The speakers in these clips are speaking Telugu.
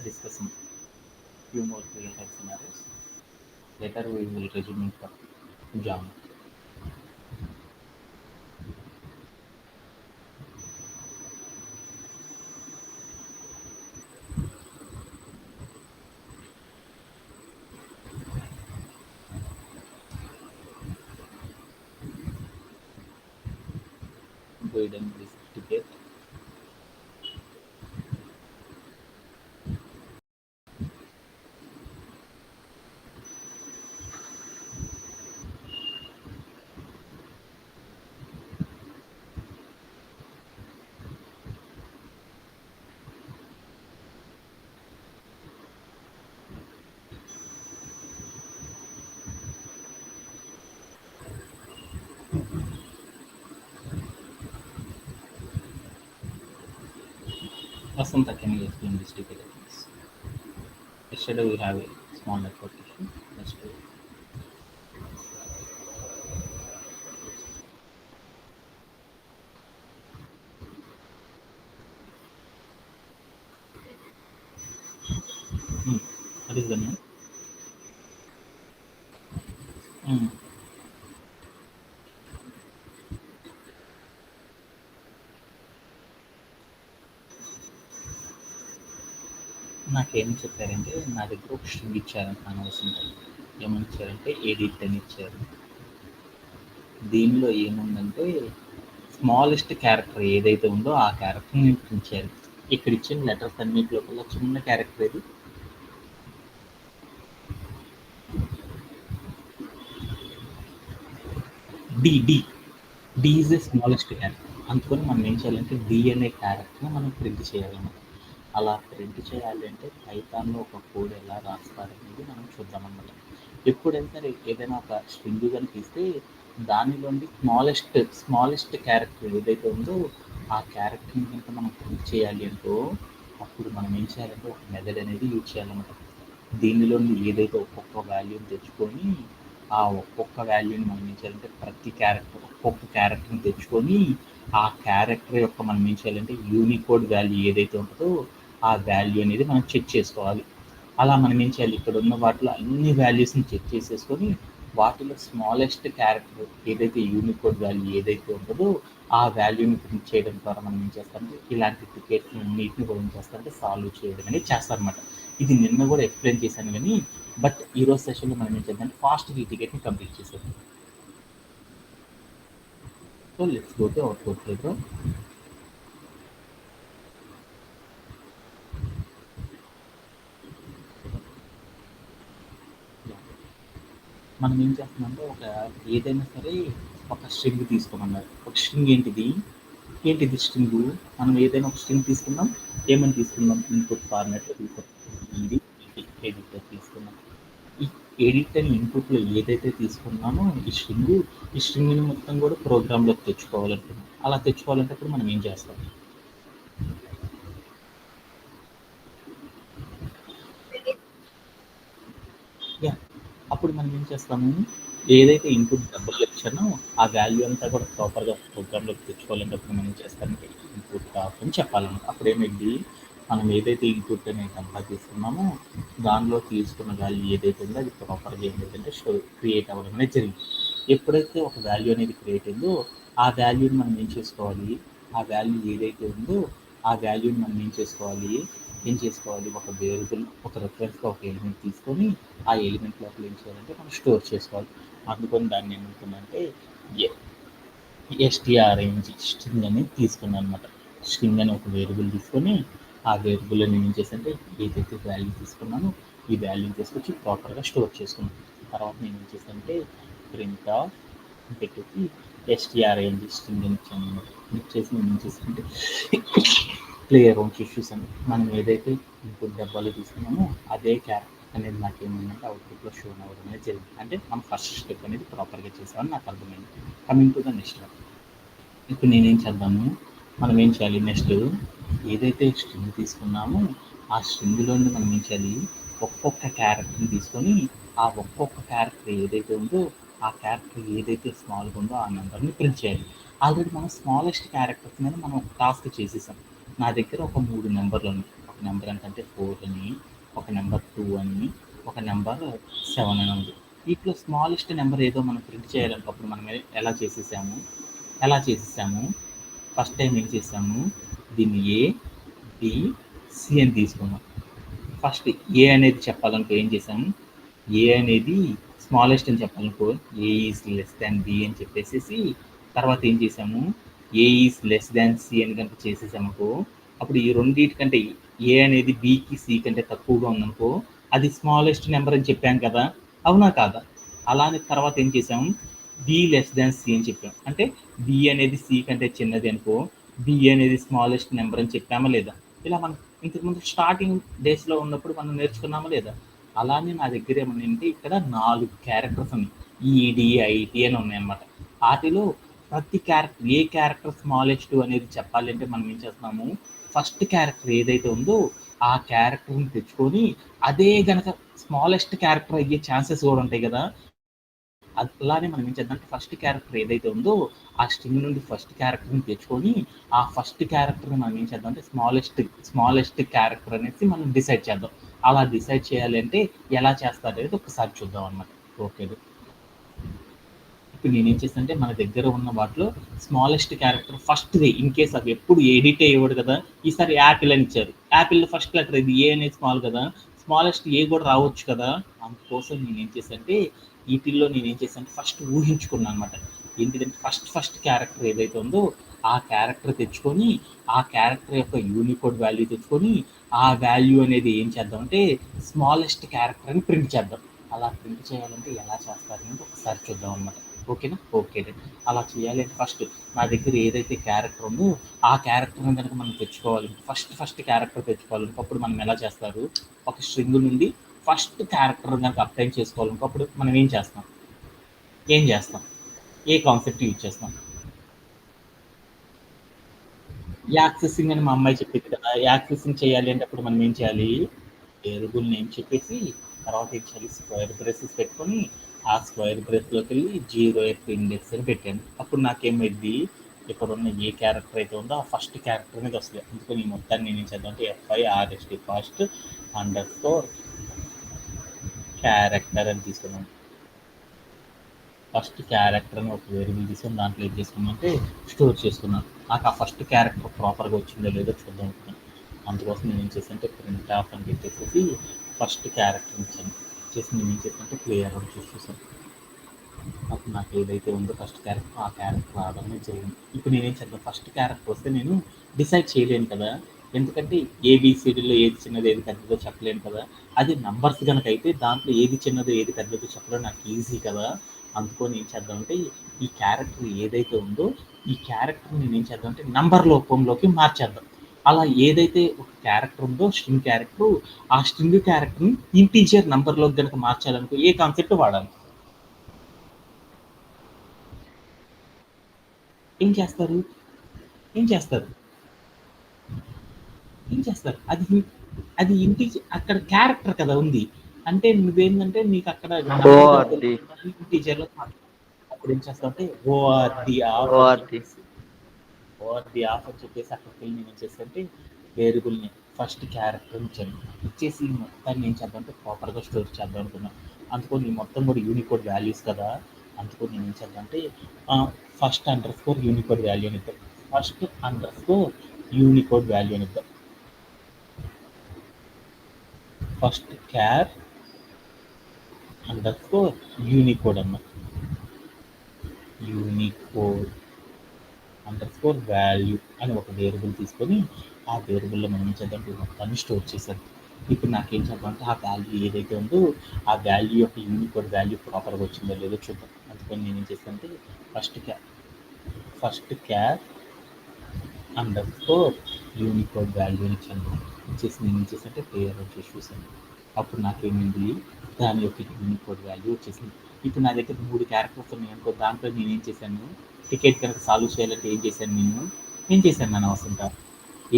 discussing few more real-time scenarios. Later, we will resume for Java. Go ahead and please ticket. Asanta, can you explain this ticket, please? Yesterday we have a small network issue. Let's do it. Hmm. What is the name? Hmm. నాకేం చెప్పారంటే నా దగ్గర ఒక స్ట్రింగ్ ఇచ్చారంట అనవసరంగా. ఏమని ఇచ్చారంటే ఎడిట్ అని ఇచ్చారు. దీనిలో ఏముందంటే స్మాలెస్ట్ క్యారెక్టర్ ఏదైతే ఉందో ఆ క్యారెక్టర్ని ఇచ్చారు. ఇక్కడ ఇచ్చిన లెటర్స్ అన్నింటిలో కల్లా చిన్న క్యారెక్టర్ ఇది D D D is the smallest character. అందుకని మనం ఏం చేయాలంటే డి అనే క్యారెక్టర్ని మనం ప్రింట్ చేయాలన్నమాట. అలా ప్రింట్ చేయాలి అంటే పైథాన్‌లో ఒక కోడ్ ఎలా రాస్తారనేది మనం చూద్దామన్నమాట. ఎప్పుడైనా సరే ఏదైనా ఒక స్ట్రింగ్ గనుక ఇస్తే దానిలోని స్మాలెస్ట్ క్యారెక్టర్ ఏదైతే ఉందో ఆ క్యారెక్టర్‌ని గనుక మనం ప్రింట్ చేయాలి అనుకో అప్పుడు మనం ఏం చేయాలంటే ఒక మెథడ్ అనేది యూజ్ చేయాలన్నమాట. దీనిలోని ఏదైతే ఒక్కొక్క వాల్యూని తెచ్చుకొని ఆ ఒక్కొక్క వాల్యూని మనం ఏం చేయాలంటే ప్రతి క్యారెక్టర్ ఒక్కొక్క క్యారెక్టర్ని తెచ్చుకొని ఆ క్యారెక్టర్ యొక్క మనం ఏం చేయాలంటే యూనికోడ్ వాల్యూ ఏదైతే ఉంటుందో ఆ వాల్యూ అనేది మనం చెక్ చేసుకోవాలి. అలా మనం ఏం చేయాలి ఇక్కడ ఉన్న వాటిలో అన్ని వాల్యూస్ని చెక్ చేసేసుకొని వాటిలో స్మాలెస్ట్ క్యారెక్టర్ ఏదైతే యూనికోడ్ వాల్యూ ఏదైతే ఉంటుందో ఆ వాల్యూని ప్రింట్ చేయడం ద్వారా మనం ఏం చేస్తామంటే ఇలాంటి టికెట్స్ అన్నిటిని కూడా ఏం చేస్తారంటే సాల్వ్ చేయడం అనేది చేస్తారనమాట. ఇది నిన్న కూడా ఎక్స్ప్లెయిన్ చేశాను కానీ బట్ ఈరోజు సెషన్లో మనం ఏం చేద్దాం ఫాస్ట్గా ఈ టికెట్ని కంప్లీట్ చేసేద్దాం. So let's go to our code program. మనం ఏం చేస్తున్నామంటే ఏదైనా సరే ఒక స్ట్రింగ్ తీసుకోమన్నారు. ఒక స్ట్రింగ్ ఏంటిది స్ట్రింగ్? మనం ఏదైనా ఒక స్ట్రింగ్ తీసుకుందాం. ఏమని తీసుకుందాం? ఇన్పుట్ ఫార్మాట్లో తీసుకుందాం. ఇది ఎడిటర్ తీసుకున్నాం. ఈ ఎడిట్ అని ఇన్పుట్లో ఏదైతే తీసుకున్నామో ఈ స్ట్రింగ్ని మొత్తం కూడా ప్రోగ్రాంలోకి తెచ్చుకోవాలనుకున్నాం. అలా తెచ్చుకోవాలంటే ఇప్పుడు మనం ఏం చేస్తాం? యా అప్పుడు మనం ఏం చేస్తాము? ఏదైతే ఇన్పుట్ డబ్బులు ఇచ్చానో ఆ వాల్యూ అంతా కూడా ప్రాపర్‌గా ప్రోగ్రామ్‌లోకి తెచ్చుకోవాలంటే అప్పుడు మనం ఏం చేస్తామంటే ఇన్పుట్ ఆఫ్ అని చెప్పాలన్నమాట. అప్పుడేమైద్ది మనం ఏదైతే ఇన్పుట్ అనేది డబ్బా తీసుకున్నామో దానిలో తీసుకున్న వాల్యూ ఏదైతే ఉందో అది ప్రాపర్‌గా ఏమైందంటే క్రియేట్ అవ్వడం అనేది జరిగింది. ఎప్పుడైతే ఒక వాల్యూ అనేది క్రియేట్ అయిందో ఆ వాల్యూని మనం ఏం చేసుకోవాలి? ఆ వాల్యూ ఏదైతే ఉందో ఆ వాల్యూని మనం ఏం చేసుకోవాలి? ఒక వేరియబుల్ ఒక రిఫరెన్స్‌గా ఒక ఎలిమెంట్ తీసుకొని ఆ ఎలిమెంట్ లోపల ఏం చేయాలంటే మనం స్టోర్ చేసుకోవాలి. అందుకని దాన్ని ఏమనుకున్నానంటే ఎ ఎస్టీఆర్ఎంజీ స్ట్రింగ్ అనేది తీసుకున్నాను అనమాట. స్ట్రింగ్ అని ఒక వేరియబుల్ తీసుకొని ఆ వేరియబుల్ నేను ఏం చేశానంటే ఏదైతే వాల్యూ తీసుకున్నానో ఈ వాల్యూని తీసుకొచ్చి ప్రాపర్‌గా స్టోర్ చేసుకున్నాను. తర్వాత నేను ఏం చేశానంటే ప్రింట్ ఆఫ్ పెట్టేసి ఎస్టీఆర్ఎంజీ స్ట్రింగ్ అని ఇచ్చాను అనమాట. ఇచ్చేసి నేను ఏం చేశానంటే ప్లే అరౌండ్ చూసాను. మనం ఏదైతే ఇన్పుట్ డబ్బాలో తీసుకున్నామో అదే క్యారెక్టర్ అనేది నాకేమైందంటే అవుట్పుట్లో షో అవ్వడం అనేది జరిగింది. అంటే మనం ఫస్ట్ స్టెప్ అనేది ప్రాపర్గా చేసామని నాకు అర్థమైంది. Coming to the next one. ఇప్పుడు నేనేం చేద్దాము? మనం ఏం చేయాలి నెక్స్ట్? ఏదైతే స్ట్రింగ్ తీసుకున్నామో ఆ స్ట్రింగ్‌లోని మనం ఏం చేయాలి? ఒక్కొక్క క్యారెక్టర్‌ని తీసుకొని ఆ ఒక్కొక్క క్యారెక్టర్ ఏదైతే ఉందో ఆ క్యారెక్టర్ ఏదైతే స్మాల్‌గా ఉందో ఆ నెంబర్‌ని ప్రింట్ చేయాలి. ఆల్రెడీ మనం స్మాలెస్ట్ క్యారెక్టర్స్ మీద మనం ఒక టాస్క్ చేసేసాం. నా దగ్గర ఒక 3 నెంబర్లు ఉన్నాయి. నెంబర్ ఎంతంటే 4 అని, ఒక నెంబర్ 2 అని, ఒక నెంబర్ 7 అని ఉంది. వీటిలో స్మాలెస్ట్ నెంబర్ ఏదో మనం ప్రింట్ చేయాలనుకున్నప్పుడు మనం ఎలా చేసేసాము ఫస్ట్ టైం ఏం చేసాము, దీన్ని ఏ, బి, సి అని తీసుకున్నాం. ఫస్ట్ ఏ అనేది చెప్పాలనుకో ఏం చేసాము, ఏ అనేది స్మాలెస్ట్ అని చెప్పాలనుకో ఏ ఈజ్ లెస్ దాన్ బి అని చెప్పేసి తర్వాత ఏం చేసాము, ఏ ఈజ్ లెస్ దాన్ సి అని కనుక చేసేసామనుకో అప్పుడు ఈ రెండింటి కంటే ఏ అనేది బికి సి కంటే తక్కువగా ఉందనుకో అది స్మాలెస్ట్ నెంబర్ అని చెప్పాం కదా, అవునా కాదా? అలానే తర్వాత ఏం చేసాము, బి లెస్ దాన్ సి అని చెప్పాం. అంటే బి అనేది సి కంటే చిన్నది అనుకో బి అనేది స్మాలెస్ట్ నెంబర్ అని చెప్పామా లేదా? ఇలా మనం ఇంతకుముందు స్టార్టింగ్ డేస్లో ఉన్నప్పుడు మనం నేర్చుకున్నామా లేదా? అలానే నా దగ్గర ఏమన్నాయంటే ఇక్కడ 4 క్యారెక్టర్స్ ఉన్నాయి, ఈడిఐటి అని ఉన్నాయన్నమాట. వాటిలో ప్రతి క్యారెక్టర్ ఏ క్యారెక్టర్ స్మాలెస్ట్ అనేది చెప్పాలి అంటే మనం ఏం చేస్తున్నాము, ఫస్ట్ క్యారెక్టర్ ఏదైతే ఉందో ఆ క్యారెక్టర్ని తెచ్చుకొని అదే గనక స్మాలెస్ట్ క్యారెక్టర్ అయ్యే ఛాన్సెస్ కూడా ఉంటాయి కదా, అలానే మనం ఏం చేద్దాం, ఫస్ట్ క్యారెక్టర్ ఏదైతే ఉందో ఆ స్ట్రింగ్ నుండి ఫస్ట్ క్యారెక్టర్ని తెచ్చుకొని ఆ ఫస్ట్ క్యారెక్టర్ని మనం ఏం చేద్దాం అంటే స్మాలెస్ట్ క్యారెక్టర్ అనేసి మనం డిసైడ్ చేద్దాం. అలా డిసైడ్ చేయాలి అంటే ఎలా చేస్తారు అనేది ఒకసారి చూద్దాం అన్నమాట. ఓకే, ఇప్పుడు నేనేం చేస్తానంటే మన దగ్గర ఉన్న వాటిలో స్మాలెస్ట్ క్యారెక్టర్ ఫస్ట్ది ఇన్ కేస్ అవి ఎప్పుడు ఎడిట్ అయ్యేవాడు కదా, ఈసారి యాపిల్ అని ఇచ్చారు, యాపిల్ ఫస్ట్ లెటర్ ఇది ఏ అనేది స్మాల్ కదా, స్మాలెస్ట్ ఏ కూడా రావచ్చు కదా, అందుకోసం నేనేం చేశానంటే వీటిల్లో నేనేం చేశానంటే ఫస్ట్ ఊహించుకున్నాను అనమాట. ఏంటిదంటే ఫస్ట్ క్యారెక్టర్ ఏదైతే ఉందో ఆ క్యారెక్టర్ తెచ్చుకొని ఆ క్యారెక్టర్ యొక్క యూనికోడ్ వాల్యూ తెచ్చుకొని ఆ వాల్యూ అనేది ఏం చేద్దామంటే స్మాలెస్ట్ క్యారెక్టర్ అని ప్రింట్ చేద్దాం. అలా ప్రింట్ చేయాలంటే ఎలా చేస్తారనేది ఒకసారి చూద్దాం అనమాట. ఓకేనా? ఓకే. అలా చేయాలి అంటే ఫస్ట్ నా దగ్గర ఏదైతే క్యారెక్టర్ ఉందో ఆ క్యారెక్టర్ని కనుక మనం తెచ్చుకోవాలి, ఫస్ట్ క్యారెక్టర్ తెచ్చుకోవాలి. అప్పుడు మనం ఎలా చేస్తారు, ఒక స్ట్రింగ్ నుండి ఫస్ట్ క్యారెక్టర్ కనుక అప్లై చేసుకోవాలి, అప్పుడు మనం ఏం చేస్తాం, ఏ కాన్సెప్ట్ యూజ్ చేస్తాం, యాక్సెసింగ్ అని మా అమ్మాయి చెప్పింది కదా, యాక్సెసింగ్ చేయాలి అంటే అప్పుడు మనం ఏం చేయాలి, వేరియబుల్ నేమ్ చెప్పేసి తర్వాత ఏం చేయాలి, స్క్వేర్ బ్రేసెస్ పెట్టుకొని ఆ స్క్వేర్ బ్రేస్లోకి వెళ్ళి 0th ఇండెక్స్ అని పెట్టాను. అప్పుడు నాకేమైంది, ఇక్కడ ఉన్న ఏ క్యారెక్టర్ అయితే ఉందో ఆ ఫస్ట్ క్యారెక్టర్ అనేది వస్తుంది. అందుకని ఈ మొత్తాన్ని నేను ఏం చేద్దాం అంటే FIRST ఫస్ట్ _ క్యారెక్టర్ అని తీసుకున్నాను. ఫస్ట్ క్యారెక్టర్ అని ఒక వేరియబుల్ తీసుకొని దాంట్లో ఏం చేసుకున్నామంటే స్టోర్ చేసుకున్నాను. నాకు ఆ ఫస్ట్ క్యారెక్టర్ ప్రాపర్గా వచ్చిందో లేదో చూద్దాం అనుకున్నాను. అందుకోసం నేను ఏం చేశానంటే ప్రింట్ ఆఫ్ అని పెట్టేసి ఫస్ట్ క్యారెక్టర్ ఇచ్చాను. చేసి నేను ఏం చేశానంటే క్లియర్ అని చూసాను. అప్పుడు నాకు ఏదైతే ఉందో ఫస్ట్ క్యారెక్టర్ ఆ క్యారెక్టర్ రావడం జరిగింది. ఇప్పుడు నేనేం చేద్దాం, ఫస్ట్ క్యారెక్టర్ వస్తే నేను డిసైడ్ చేయలేను కదా, ఎందుకంటే ఏబిసిడీలో ఏది చిన్నది ఏది పెద్దదో చెప్పలేను కదా. అది నంబర్స్ కనుక అయితే దాంట్లో ఏది చిన్నదో ఏది పెద్దదో చెప్పడం నాకు ఈజీ కదా. అందుకని ఏం చేద్దామంటే ఈ క్యారెక్టర్ ఏదైతే ఉందో ఈ క్యారెక్టర్ నేను ఏం చేద్దామంటే నంబర్ రూపంలోకి మార్చేద్దాం. అలా ఏదైతే ఒక క్యారెక్టర్ ఉందో స్ట్రింగ్ క్యారెక్టర్, ఆ స్ట్రింగ్ క్యారెక్టర్ని ఇంటీజర్ నంబర్లోకి కనుక మార్చాలనుకో ఏ కాన్సెప్ట్ వాడాలి, ఏం చేస్తారు ఏం చేస్తారు ఏం చేస్తారు అది అది ఇంటి అక్కడ క్యారెక్టర్ కదా ఉంది, అంటే నువ్వేంటంటే నీకు అక్కడ ఓఆర్డి ఇంటీజర్లో అప్పుడు ఏం చేస్తావు అంటే ఓఆర్డి ఆఫ్ అని ఓఆర్డి చెప్పేసి అక్కడికి వెళ్ళి నేను ఏం చేస్తానంటే వేరియబుల్ని ఫస్ట్ క్యారెక్టర్ ఇచ్చేసి మొత్తాన్ని ఏం చేద్దాం అంటే ప్రాపర్గా స్టోర్ చేద్దాం అనుకున్నాను. అందుకని ఈ మొత్తం కూడా యూనికోడ్ వాల్యూస్ కదా, అందుకని నేను ఏం చేద్దాం అంటే ఫస్ట్ _ యూనికోడ్ వాల్యూ అని ఇద్దాం. ఫస్ట్ _ యూనికోడ్ వాల్యూ అని ఇద్దాం. ఫస్ట్ క్యార్ _ యూనికోడ్ అన్న యూనికోడ్ _వాల్యూ అని ఒక వేరియబుల్ తీసుకొని ఆ వేరియబుల్లో మనం ఏం చేద్దాం మొత్తాన్ని స్టోర్ చేశాను. ఇప్పుడు నాకేం చేద్దామంటే ఆ వాల్యూ ఏదైతే ఉందో ఆ వాల్యూ యొక్క యూనికోడ్ వాల్యూ ప్రాపర్గా వచ్చిందో లేదో చూద్దాం. అందుకని నేను ఏం చేస్తానంటే ఫస్ట్ క్యార్ _ యూనికోడ్ వాల్యూ అని ఇచ్చాను. ఇచ్చేసి నేను ఏం చేశానంటే క్లియర్ వచ్చేసి చూసాను. అప్పుడు నాకేమైంది, దాని యొక్క యూనికోడ్ వాల్యూ వచ్చేసింది. ఇప్పుడు నా దగ్గర 3 క్యారెక్టర్స్ ఉన్నాయి అనుకో, దాంట్లో నేను ఏం చేశాను, టికెట్ కనుక సాల్వ్ చేయాలంటే ఏం చేశాను అనవసరంగా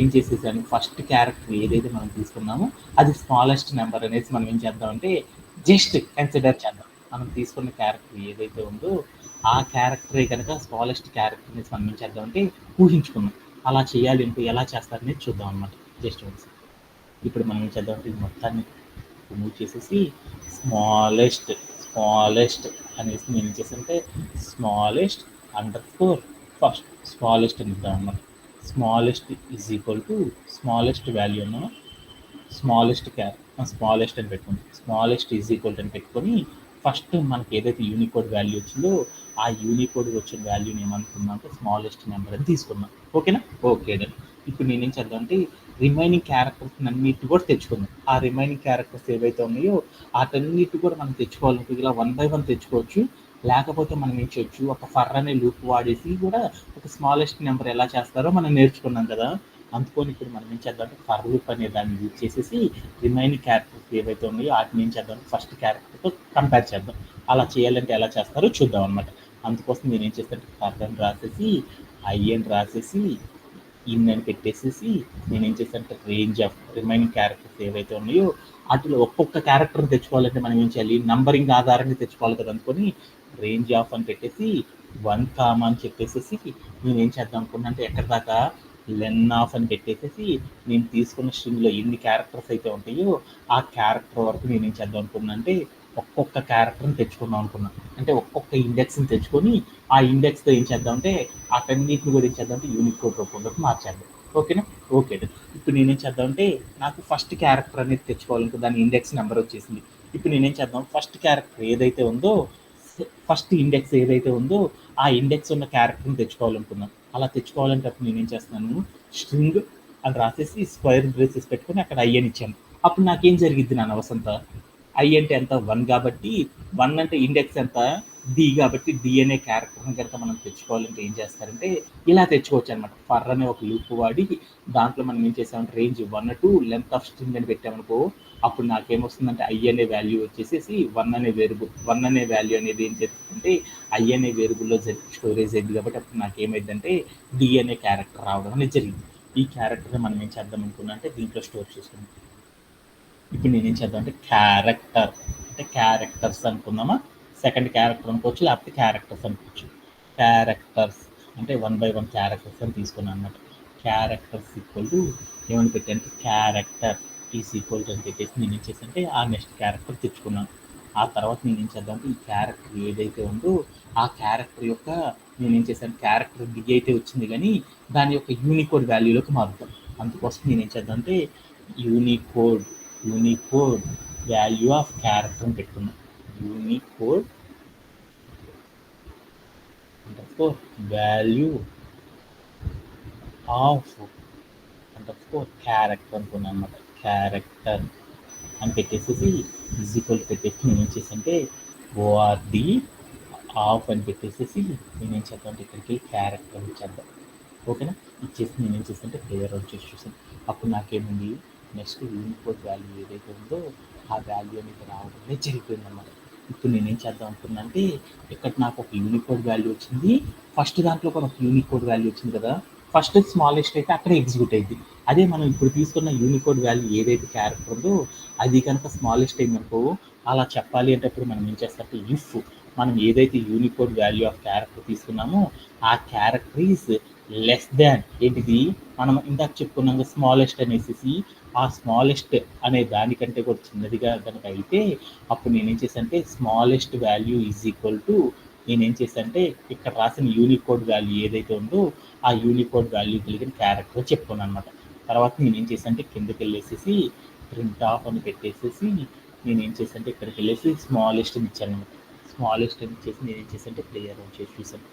ఏం చేసేసాను, ఫస్ట్ క్యారెక్టర్ ఏదైతే మనం తీసుకున్నామో అది స్మాలెస్ట్ నెంబర్ అనేసి మనం ఏం చేద్దామంటే జస్ట్ కన్సిడర్ చేద్దాం. మనం తీసుకున్న క్యారెక్టర్ ఏదైతే ఉందో ఆ క్యారెక్టరే కనుక స్మాలెస్ట్ క్యారెక్టర్ అనేసి మనం ఏం చేద్దామంటే ఊహించుకున్నాం. అలా చేయాలి అంటే ఎలా చేస్తారనేది చూద్దాం అనమాట. జస్ట్ ఒకసారి ఇప్పుడు మనం ఏం చేద్దాం అంటే ఇది మొత్తాన్ని రిమూవ్ చేసేసి స్మాలెస్ట్ అనేసి నేను ఏం చేశానంటే smallest under score first smallest అని ఇద్దాం అన్నమాట. Smallest is equal to smallest value అన్న స్మాలెస్ట్ అని పెట్టుకుంటాం. స్మాలెస్ట్ ఈజ్ ఈక్వల్ అని పెట్టుకొని ఫస్ట్ మనకి ఏదైతే యూనికోడ్ వాల్యూ వచ్చిందో ఆ యూనికోడ్ వచ్చిన వాల్యూని ఏమనుకున్నాం అంటే స్మాలెస్ట్ నెంబర్ అని తీసుకున్నాం. ఓకేనా? Okay done. ఇప్పుడు నేనేం చేద్దాం అంటే రిమైనింగ్ క్యారెక్టర్స్ అన్నిటి కూడా తెచ్చుకుందాం. ఆ రిమైనింగ్ క్యారెక్టర్స్ ఏవైతే ఉన్నాయో వాటన్నిటి కూడా మనం తెచ్చుకోవాలంటే ఇలా 1 by 1 తెచ్చుకోవచ్చు. లేకపోతే మనం ఏం చేయొచ్చు, ఒక ఫర్ అనే లూప్ వాడేసి కూడా ఒక స్మాలెస్ట్ నెంబర్ ఎలా చేస్తారో మనం నేర్చుకున్నాం కదా. అందుకని ఇప్పుడు మనం ఏం చేద్దాం అంటే ఫర్ లూప్ అనే దాన్ని యూజ్ చేసేసి రిమైనింగ్ క్యారెక్టర్స్ ఏవైతే ఉన్నాయో వాటిని ఏం చేద్దాం, ఫస్ట్ క్యారెక్టర్తో కంపేర్ చేద్దాం. అలా చేయాలంటే ఎలా చేస్తారో చూద్దాం అనమాట. అందుకోసం నేను ఏం చేస్తాను, ఫర్ అని రాసేసి అని రాసేసి ఇన్ అని పెట్టేసేసి నేను ఏం చేస్తానంటే రేంజ్ ఆఫ్ రిమైనింగ్ క్యారెక్టర్స్ ఏవైతే ఉన్నాయో వాటిలో ఒక్కొక్క క్యారెక్టర్ తెచ్చుకోవాలంటే మనం ఏం చేయాలి, నంబరింగ్ ఆధారంగా తెచ్చుకోవాలి కదా. అనుకొని రేంజ్ ఆఫ్ అని పెట్టేసి 1 కామా అని చెప్పేసేసి నేను ఏం చేద్దాం అనుకున్నా అంటే ఎక్కడి దాకా లెన్ ఆఫ్ అని పెట్టేసేసి నేను తీసుకున్న స్ట్రింగ్లో ఎన్ని క్యారెక్టర్స్ అయితే ఉంటాయో ఆ క్యారెక్టర్ వరకు నేను ఏం చేద్దాం అనుకున్నా అంటే ఒక్కొక్క క్యారెక్టర్ని తెచ్చుకుందాం అనుకున్నాను. అంటే ఒక్కొక్క ఇండెక్స్ని తెచ్చుకొని ఆ ఇండెక్స్తో ఏం చేద్దాం అంటే అటన్నిటిని కూడా ఏం చేద్దాం అంటే యూనికోడ్ రూపంలోకి మార్చేద్దాం. ఓకేనా? ఓకే. ఇప్పుడు నేనేం చేద్దాం అంటే నాకు ఫస్ట్ క్యారెక్టర్ అనేది తెచ్చుకోవాలంటే దాని ఇండెక్స్ నెంబర్ వచ్చేసింది. ఇప్పుడు నేనేం చేద్దాం, ఫస్ట్ క్యారెక్టర్ ఏదైతే ఉందో ఫస్ట్ ఇండెక్స్ ఏదైతే ఉందో ఆ ఇండెక్స్ ఉన్న క్యారెక్టర్ని తెచ్చుకోవాలనుకున్నాను. అలా తెచ్చుకోవాలంటే అప్పుడు నేనేం చేస్తున్నాను, స్ట్రింగ్ అని రాసేసి స్క్వేర్ బ్రేసెస్ పెట్టుకొని అక్కడ ఐ అని ఇచ్చాను. అప్పుడు నాకేం జరిగిద్ది నా వసంత, ఐ అంటే ఎంత 1 కాబట్టి 1 అంటే ఇండెక్స్ ఎంత డి కాబట్టి డి అనే క్యారెక్టర్ని కనుక మనం తెచ్చుకోవాలంటే ఏం చేస్తారంటే ఇలా తెచ్చుకోవచ్చు అనమాట. ఫర్ అనే ఒక లూప్ వాడి దాంట్లో మనం ఏం చేసామంటే range 1 to length of string అని పెట్టామనుకో అప్పుడు నాకేమొస్తుందంటే ఐ అనే వాల్యూ వచ్చేసేసి 1 అనే వేరియబుల్ 1 అనే వాల్యూ అనేది ఏం చేస్తుందంటే ఐ అనే వేరియబుల్లో స్టోరేజ్ అయింది కాబట్టి అప్పుడు నాకేమైందంటే డి అనే క్యారెక్టర్ రావడం అనేది జరిగింది. ఈ క్యారెక్టర్ మనం ఏం చేద్దాం అనుకున్నా అంటే దీంట్లో స్టోర్ చేసుకుందాం. ఇప్పుడు నేనేం చేద్దాం అంటే క్యారెక్టర్ అంటే క్యారెక్టర్స్ అనుకుందామా, సెకండ్ క్యారెక్టర్ అనుకోవచ్చు లేకపోతే క్యారెక్టర్స్ అనుకోవచ్చు. క్యారెక్టర్స్ అంటే 1 by 1 క్యారెక్టర్స్ అని తీసుకున్నాను అనమాట. క్యారెక్టర్స్ ఈక్వల్ టు ఏమని పెట్టాను, క్యారెక్టర్ ఈజ్ ఈక్వల్ టు అని పెట్టేసి నేను ఏం చేశానంటే ఆ నెక్స్ట్ క్యారెక్టర్ తెచ్చుకున్నాను. ఆ తర్వాత నేను ఏం చేద్దాం అంటే ఈ క్యారెక్టర్ ఏదైతే ఉందో ఆ క్యారెక్టర్ యొక్క నేను ఏం చేశాను, క్యారెక్టర్ డి అయితే వచ్చింది కానీ దాని యొక్క యూనికోడ్ వాల్యూలోకి మారుతాం. అందుకోసం నేను ఏం చేద్దాం అంటే యూనికోడ్ వాల్యూ ఆఫ్ క్యారెక్టర్ అని పెట్టుకున్నాం. Unicode underscore value of underscore character అనుకున్నాను అనమాట. క్యారెక్టర్ అని పెట్టేసేసి ఈక్వల్ పెట్టేసి నేను ఏం చేసంటే ఓఆర్డి ఆఫ్ అని పెట్టేసేసి నేను ఏం చేద్దాం అంటే ఇక్కడికి క్యారెక్టర్ ఇచ్చేద్దాం. ఓకేనా? ఇచ్చేసి నేను ఏం చేస్తానంటే ప్లేయర్ అవుట్ చేసి చూసాను. అప్పుడు నాకేముంది, నెక్స్ట్ యూనికోడ్ వాల్యూ ఏదైతే ఉందో ఆ వాల్యూ అనేది రావడం అనేది జరిగిపోయింది అనమాట. ఇప్పుడు నేనేం చేద్దాం అనుకున్నా అంటే ఇక్కడ నాకు ఒక యూనికోడ్ వాల్యూ వచ్చింది, ఫస్ట్ దాంట్లో కూడా ఒక యూనికోడ్ వాల్యూ వచ్చింది కదా. ఫస్ట్ స్మాలెస్ట్ అయితే అక్కడ ఎగ్జిక్యూట్ అయింది. అదే మనం ఇప్పుడు తీసుకున్న యూనికోడ్ వాల్యూ ఏదైతే క్యారెక్టర్ ఉందో అది కనుక స్మాలెస్ట్ అయిందనుకో అలా చెప్పాలి అంటే అప్పుడు మనం ఏం చేస్తామంటే ఇఫ్ మనం ఏదైతే యూనికోడ్ వాల్యూ ఆఫ్ క్యారెక్టర్ తీసుకున్నామో ఆ క్యారెక్టర్ ఈజ్ లెస్ దాన్ ఏంటిది మనం ఇందాక చెప్పుకున్నాం స్మాలెస్ట్ అనేసి ఆ స్మాలెస్ట్ అనే దానికంటే కూడా చిన్నదిగా కనుక అయితే అప్పుడు నేనేం చేశానంటే smallest value is equal to నేనేం చేశానంటే ఇక్కడ రాసిన యూనికోడ్ వాల్యూ ఏదైతే ఉందో ఆ యూనికోడ్ వాల్యూ కలిగిన క్యారెక్టర్ చెప్పుకున్నాను అనమాట. తర్వాత నేనేం చేశానంటే కిందకి వెళ్ళేసేసి ప్రింట్ ఆఫ్ అని పెట్టేసేసి నేనేం చేశానంటే ఇక్కడికి వెళ్ళేసి స్మాలెస్ట్ అని ఇచ్చాను అనమాట. స్మాలెస్ట్ అని ఇచ్చేసి నేనేం చేశానంటే ప్లేయర్ అని చేసి చూసాను.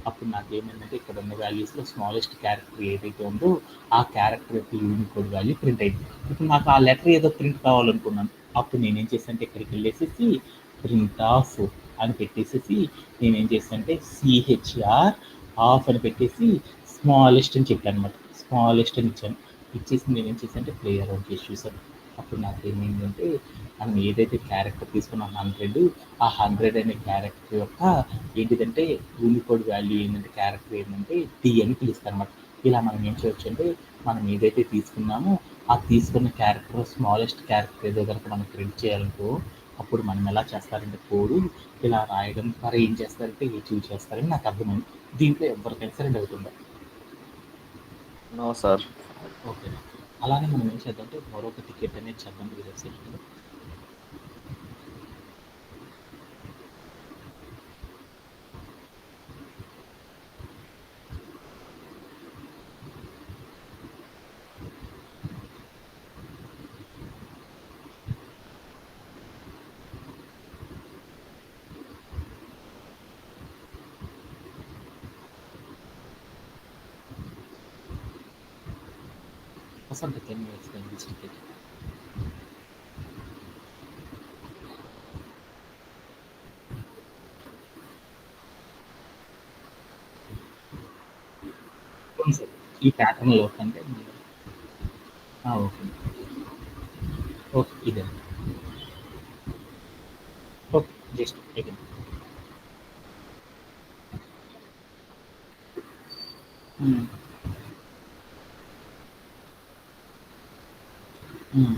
అప్పుడు నాకు ఏమైందంటే ఇక్కడ ఉన్న వాల్యూస్లో స్మాలెస్ట్ క్యారెక్టర్ ఏదైతే ఉందో ఆ క్యారెక్టర్ యొక్క యూనికోడ్ వాల్యూ ప్రింట్ అయింది. ఇప్పుడు నాకు ఆ లెటర్ ఏదో ప్రింట్ కావాలనుకున్నాను. అప్పుడు నేనేం చేశానంటే ఇక్కడికి వెళ్ళేసేసి ప్రింట్ ఆఫ్ అని పెట్టేసేసి నేనేం చేశానంటే సిహెచ్ఆర్ ఆఫ్ అని పెట్టేసి స్మాలెస్ట్ అని చెప్పాను అనమాట. స్మాలెస్ట్ అని ఇచ్చాను. ఇచ్చేసి నేనేం చేశానంటే ప్లేయర్ అని చేసి చూసాను. అప్పుడు నాకు ఏమైందంటే మనం ఏదైతే క్యారెక్టర్ తీసుకున్న 100 ఆ 100 అనే క్యారెక్టర్ యొక్క ఏంటిదంటే యూనికోడ్ వాల్యూ ఏంటంటే క్యారెక్టర్ ఏంటంటే టీ అని పిలుస్తాను అనమాట. ఇలా మనం ఏం చేయొచ్చు అంటే మనం ఏదైతే తీసుకున్నామో ఆ తీసుకున్న క్యారెక్టర్ స్మాలెస్ట్ క్యారెక్టర్ ఏదో కనుక మనం ప్రింట్ చేయాలనుకో అప్పుడు మనం ఎలా చేస్తారంటే కోడ్ ఇలా రాయడం మరి ఏం చేస్తారంటే అచీవ్ చేస్తారని నాకు అర్థమైంది. దీంట్లో ఎవరికైనా సరే డౌట్ ఉందా? No sir. ఓకే. అలానే మనం ఏం చేద్దామంటే మరొక టికెట్ అనేది చేద్దాం ఈ వెబ్‌సైట్‌లో. Vasant, can you explain this ticket? అవును సార్. ఈ ప్యాటర్న్‌లో అంటే ఓకే. ఓకే. ఇదే. ఓకే. Just again. హ్మ్. హ్మ్.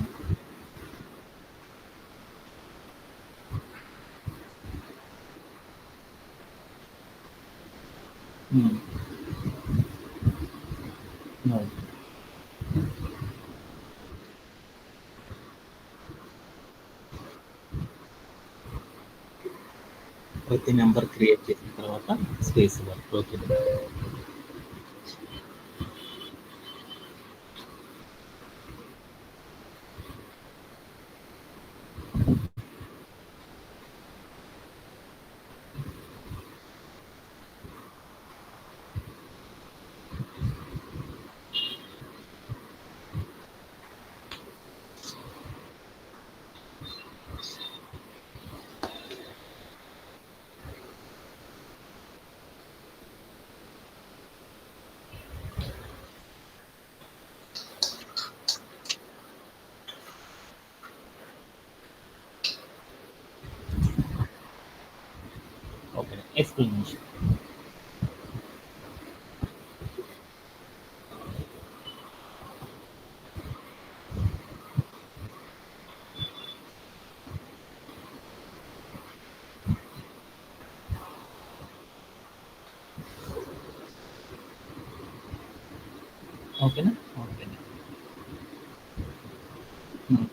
హ్మ్. అవును. ప్రతి నంబర్ క్రియేట్ చేసిన తర్వాత స్పేస్ ఇవ్వాలి. ఓకే. ఓకే. ఎక్స్‌ప్లనేషన్. ఓకేనా? ఓకే. హ్మ్.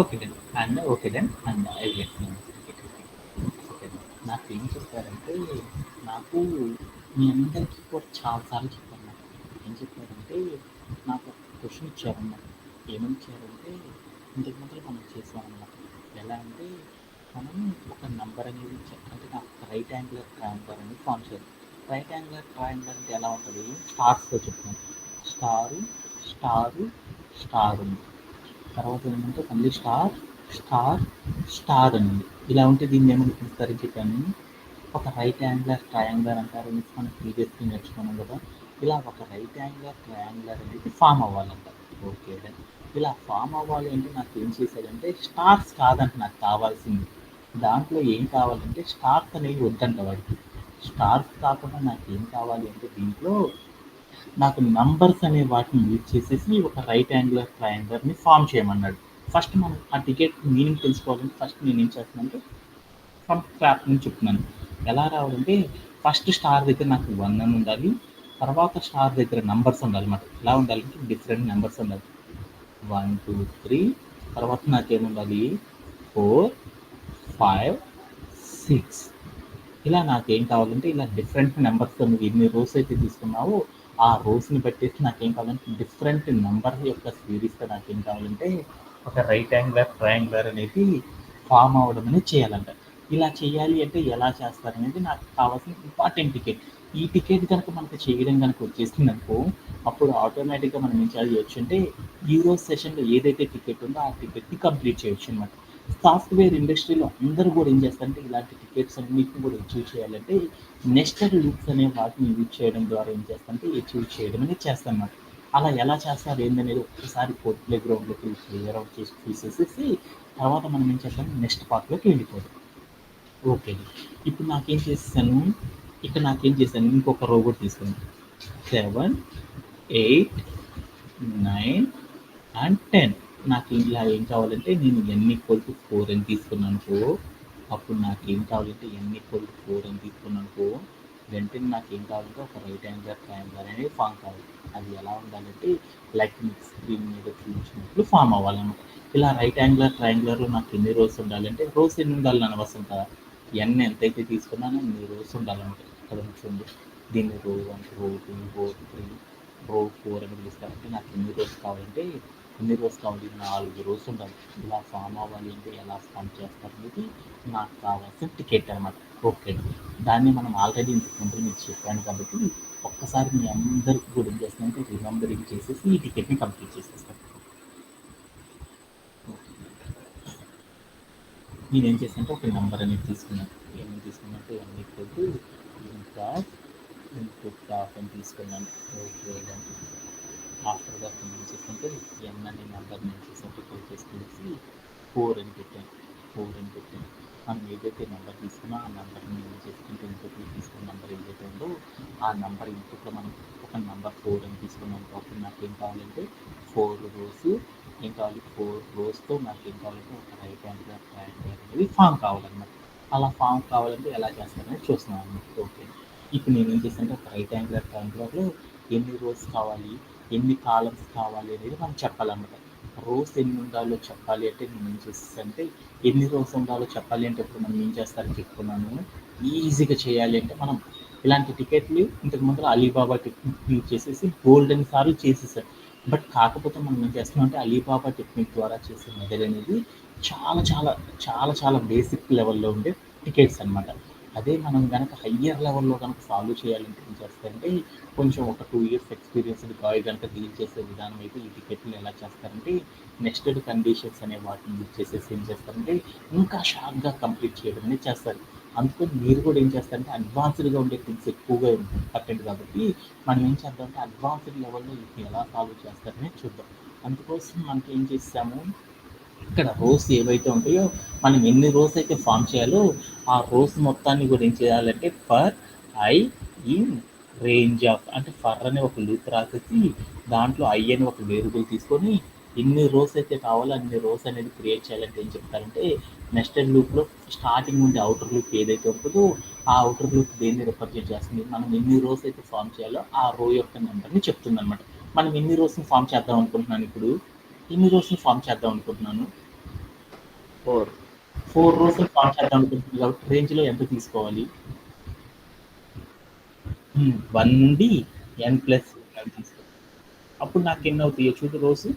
Okay done. And okay done. And I will explain this ticket. Okay. నాకేం చెప్పారంటే, నాకు మీ అందరికీ కూడా చాలా సార్లు చెప్పాను నాకు. ఏం చెప్పారంటే, నాకు ఒక క్వెషన్ ఇచ్చారన్నమాట. ఏమని ఇచ్చారంటే, ఇంతకు ముందల మనం చేసామన్నమాట. ఎలా అంటే, మనం ఒక నంబర్ అనేది అంటే నాకు ఒక రైట్ యాంగులర్ ట్రయాంగిల్ అనేది ఫార్మ్ చేయాలి. రైట్ యాంగులర్ ట్రయాంగిల్ అంటే ఎలా ఉంటది? స్టార్స్‌తో చెప్తాను. స్టారు, స్టారు, స్టార్ ఉంది. తర్వాత ఏమంటే మళ్ళీ స్టార్, స్టార్, స్టార్ అని ఉంది. ఇలా ఉంటే దీన్ని ఏమని పిలుస్తారని చెప్పాను. ఒక రైట్ యాంగులర్ ట్రయాంగులర్ అంటారు. మనం ప్రీవియస్‌గా నేర్చుకున్నాం కదా! ఇలా ఒక రైట్ యాంగులర్ ట్రయాంగులర్ అనేది ఫార్మ్ అవ్వాలంట. ఓకే. డన్. ఇలా ఫార్మ్ అవ్వాలి అంటే నాకేం చేశాడంటే స్టార్స్ కాదంట నాకు కావాల్సింది. దాంట్లో ఏం కావాలంటే స్టార్స్ అనేవి వద్దంట వాడికి. స్టార్స్ కాకుండా నాకేం కావాలి అంటే దీంట్లో నాకు నంబర్స్ అనే వాటిని యూజ్ చేసేసి ఒక రైట్ యాంగులర్ ట్రయాంగిల్ని ఫామ్ చేయమన్నాడు. ఫస్ట్ మనం ఆ టికెట్ మీనింగ్ తెలుసుకోవాలంటే ఫస్ట్ నేను ఏం చేస్తున్నానంటే ఫ్రమ్ స్క్రాప్ నుంచి చెప్తున్నాను. ఎలా రావాలంటే ఫస్ట్ స్టార్ దగ్గర నాకు 1 అని ఉండాలి. తర్వాత స్టార్ దగ్గర నంబర్స్ ఉండాలన్నమాట. ఎలా ఉండాలంటే డిఫరెంట్ నంబర్స్ ఉండాలి. 1, 2, 3 తర్వాత నాకేముండాలి 4, 5, 6 ఇలా నాకేం కావాలంటే ఇలా డిఫరెంట్ నెంబర్స్‌తో నువ్వు ఎన్ని రోస్ అయితే తీసుకున్నావో, ఆ రోస్‌ని బట్టేసి నాకేం కావాలంటే డిఫరెంట్ నంబర్ యొక్క సీరీస్‌తో నాకేం కావాలంటే ఒక రైట్ యాంగులర్ ట్రయాంగులర్ అనేది ఫార్మ్ అవ్వడం అనేది చేయాలంట. ఇలా చేయాలి అంటే ఎలా చేస్తారనేది నాకు కావాల్సిన ఇంపార్టెంట్ టికెట్. ఈ టికెట్ గనుక మనకు చేయడం గనుక వచ్చేసిందనుకో, అప్పుడు ఆటోమేటిక్‌గా మనం ఏం చేయొచ్చంటే, ఈరోజు సెషన్‌లో ఏదైతే టికెట్ ఉందో ఆ టికెట్‌ని కంప్లీట్ చేయొచ్చనమాట. సాఫ్ట్‌వేర్ ఇండస్ట్రీలో అందరూ గూడా ఏం చేస్తారంటే, ఇలాంటి టికెట్స్ అన్నిటిని కూడా అచీవ్ చేయాలంటే, నెస్టెడ్ లూప్స్ అనే వాటిని యూజ్ చేయడం ద్వారా ఏం చేస్తారంటే, అచీవ్ చేయడం అనేది చేస్తారనమాట. అలా ఎలా చేస్తారు ఏందనేది ఒక్కసారి కోడ్ ప్లే గ్రౌండ్‌లోకి క్లియర్ అవుట్ చేసి చూసేసేసి, తర్వాత మనం ఏం చేద్దాం నెక్స్ట్ పార్ట్‌లోకి వెళ్ళిపోదాం. ఓకే. ఇప్పుడు నాకేం చేసేసాను, ఇక్కడ నాకేం చేశాను ఇంకొక రో కూడా తీసుకున్నాను. 7, 8, 9 అండ్ 10. నాకు ఇలా ఏం కావాలంటే నేను n ఈక్వల్ టు 4 అని తీసుకున్నానుకో, అప్పుడు నాకేం కావాలంటే n ఈక్వల్ టు 4 అని తీసుకున్నానుకో, వెంటనే నాకేం కావాలంటే ఒక రైట్ యాంగులర్ ట్రయాంగులర్ అనేది ఫామ్ కావాలి. అది ఎలా ఉండాలంటే లైక్ మీకు స్క్రీన్ మీద చూపించినట్లు ఫామ్ అవ్వాలన్నమాట. ఇలా రైట్ యాంగులర్ ట్రయాంగులర్లో నాకు ఎన్ని రోస్ ఉండాలంటే రోస్ ఎన్ని ఉండాలి నా వసంత n ఎంతైతే తీసుకున్నానో అన్ని రోస్ ఉండాలన్నమాట. ఇక్కడ చూడండి దీన్ని రో 1 రో 2 రో 3 రో 4 అని పిలుస్తారు. అంటే నాకు ఎన్ని రోస్ కావాలి 4 రోస్ ఉండాలి. ఇలా ఫామ్ అవ్వాలి అంటే ఎలా ఫామ్ చేస్తారు అనేది నాకు కావాల్సిన టికెట్ అనమాట. ఓకే, దాన్ని మనం ఆల్రెడీ ఇంతకుముందు మీకు చెప్పాను కాబట్టి ఒక్కసారి మీ అందరికి కూడా ఏం చేస్తానంటే రిమెంబరింగ్ చేసేసి ఈ టికెట్ని కంప్లీట్ చేసేస్తాను. నేనేం చేశానంటే ఒక నెంబర్ అనేది తీసుకున్నాను. ఏమేమి తీసుకున్నట్టు n equal to input of అని తీసుకున్నాను. ఓకే, ఆఫ్టర్ దట్ నేను ఏం చేశానంటే n అనే నెంబర్ని ఏం చేశానంటే తీసుకునేసి 4 అని పెట్టాను. మనం ఏదైతే నెంబర్ తీసుకున్నా ఆ నెంబర్ని ఏం చేసుకుంటే ఇన్పుట్లో తీసుకున్న నెంబర్ ఏదైతే ఉందో ఆ నెంబర్ ఇన్పుట్లో మనం ఒక నెంబర్ 4 అని తీసుకున్నాం. కాబట్టి నాకు ఏం కావాలంటే 4 రోస్ ఏం కావాలి 4 రోస్తో నాకు ఏం కావాలంటే ఒక రైట్ యాంగులర్ ట్రయాంగులర్ అనేది ఫామ్ కావాలన్నమాట. అలా ఫామ్ కావాలంటే ఎలా చేస్తారనేది చూస్తున్నాను అన్నమాట. ఓకే, ఇప్పుడు నేను ఏం చేశానంటే ఒక రైట్ యాంగులర్ ట్రయాంగులర్లో ఎన్ని రోస్ కావాలి, ఎన్ని కాలమ్స్ కావాలి అనేది మనం చెప్పాలన్నమాట. రోస్ ఎన్ని ఉండాలో చెప్పాలి అంటే నేను ఏం చేస్తానంటే ఎన్ని రోస్ ఉండాలో చెప్పాలి అంటే ఇప్పుడు మనం ఏం చేస్తారని చెప్పుకున్నాను. ఈజీగా చేయాలి అంటే మనం ఇలాంటి టికెట్లు ఇంతకు ముందు అలీబాబా టెక్నిక్ యూజ్ చేసేసి గోల్డెన్ సార్లు చేసేసారు. బట్ కాకపోతే మనం ఏం చేస్తున్నాం అంటే అలీబాబా టెక్నిక్ ద్వారా చేసే మెథడ్ అనేది చాలా చాలా చాలా చాలా బేసిక్ లెవెల్లో ఉండే టికెట్స్ అనమాట. అదే మనం కనుక హయ్యర్ లెవెల్లో కనుక సాల్వ్ చేయాలంటే ఏం చేస్తారంటే కొంచెం ఒక 2 ఇయర్స్ ఎక్స్పీరియన్స్డ్ గాయ్ కనుక డీల్ చేసే విధానం అయితే ఈ టికెట్లు ఎలా చేస్తారంటే నెక్స్టెడ్ కండిషన్స్ అనే వాటిని యూజ్ చేసేసి ఏం చేస్తారంటే ఇంకా షార్ప్గా కంప్లీట్ చేయడం అనేది చేస్తారు. అందుకని మీరు కూడా ఏం చేస్తారంటే అడ్వాన్స్డ్గా ఉండే థింగ్స్ ఎక్కువగా ఇంపార్టెంట్ కాబట్టి మనం ఏం చేద్దామంటే అడ్వాన్స్డ్ లెవెల్లో ఇది ఎలా సాల్వ్ చేస్తారనే చూద్దాం. అందుకోసం మనకి ఏం చేస్తాము ఇక్కడ రోస్ ఏవైతే ఉంటాయో మనం ఎన్ని రోస్ అయితే ఫామ్ చేయాలో ఆ రోస్ మొత్తాన్ని కూడా ఏం చేయాలంటే for I in range of అంటే ఫర్ అనే ఒక లూప్ రాసేసి దాంట్లో ఐ అని ఒక వేరియబుల్ తీసుకొని ఎన్ని రోస్ అయితే కావాలో అన్ని రోస్ అనేది క్రియేట్ చేయాలంటే ఏం చెప్తారంటే నెస్టెడ్ లూప్లో స్టార్టింగ్ నుండి అవుటర్ లూప్ ఏదైతే ఉంటుందో ఆ అవుటర్ లూప్ దేన్ని రిప్రజెంట్ చేస్తుంది, మనం ఎన్ని రోస్ అయితే ఫామ్ చేయాలో ఆ రో యొక్క నెంబర్ని చెప్తుంది అనమాట. మనం ఎన్ని రోస్ని ఫామ్ చేద్దాం అనుకుంటున్నాను ఇప్పుడు ఎన్ని రోస్ని ఫామ్ చేద్దాం అనుకుంటున్నాను 4. 4 రోస్ని ఫామ్ చేద్దాం అనుకుంటున్నాను కాబట్టి రేంజ్లో ఎంత తీసుకోవాలి 1 నుండి n+1 తీసుకోవాలి. అప్పుడు నాకు ఎన్ని అవుతాయో చూడు రోజు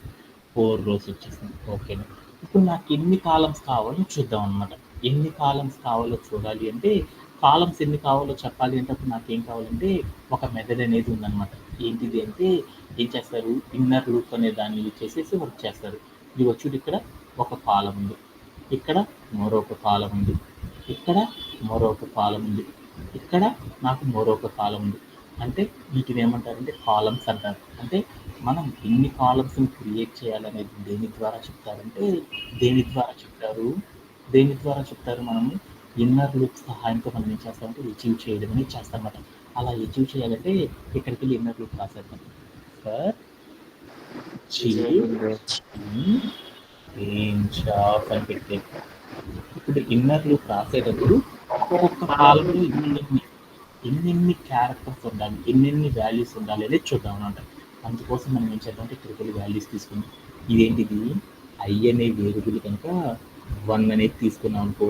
4 రోస్ వచ్చేసింది. ఓకేనా, ఇప్పుడు నాకు ఎన్ని కాలమ్స్ కావాలో చూద్దాం అనమాట. ఎన్ని కాలమ్స్ కావాలో చూడాలి అంటే కాలమ్స్ ఎన్ని కావాలో చెప్పాలి అంటే అప్పుడు నాకు ఏం కావాలంటే ఒక మెథడ్ అనేది ఉందన్నమాట. ఏంటిది అంటే ఏం చేస్తారు ఇన్నర్ లూప్ అనే దాన్ని యూజ్ చేసేసి వర్క్ చేస్తారు. ఇది వచ్చి ఇక్కడ ఒక కాలం ఉంది, ఇక్కడ మరొక కాలం ఉంది, ఇక్కడ మరొక కాలం ఉంది, ఇక్కడ నాకు మరొక కాలం ఉంది. అంటే వీటిని ఏమంటారంటే కాలమ్స్ అంటారు. అంటే మనం ఎన్ని కాలమ్స్ని క్రియేట్ చేయాలనేది దేని ద్వారా చెప్తారు మనం ఇన్నర్ లూప్ సహాయంతో మనం ఏం చేస్తామంటే అచీవ్ చేయడం అనేది చేస్తామన్నమాట. అలా అచీవ్ చేయాలంటే ఇక్కడికి వెళ్ళి ఇన్నర్ లూప్ రాసేద్దాం. ఫర్ రేంజ్ ఆఫ్ అని పెట్టే ఇప్పుడు ఇన్నర్ లూప్ రాసేటప్పుడు ఒక్కొక్క కాలంలో ఎన్నెన్ని క్యారెక్టర్స్ ఉండాలి, ఎన్నెన్ని వాల్యూస్ ఉండాలి అనేది చూద్దాం అనమాట. అందుకోసం మనం ఏం చేద్దామంటే ట్రిపుల్ వాల్యూస్ తీసుకుందాం. ఇదేంటిది ఐ అనే వేరియబుల్ కనుక 1 అనేది తీసుకున్నాం అనుకో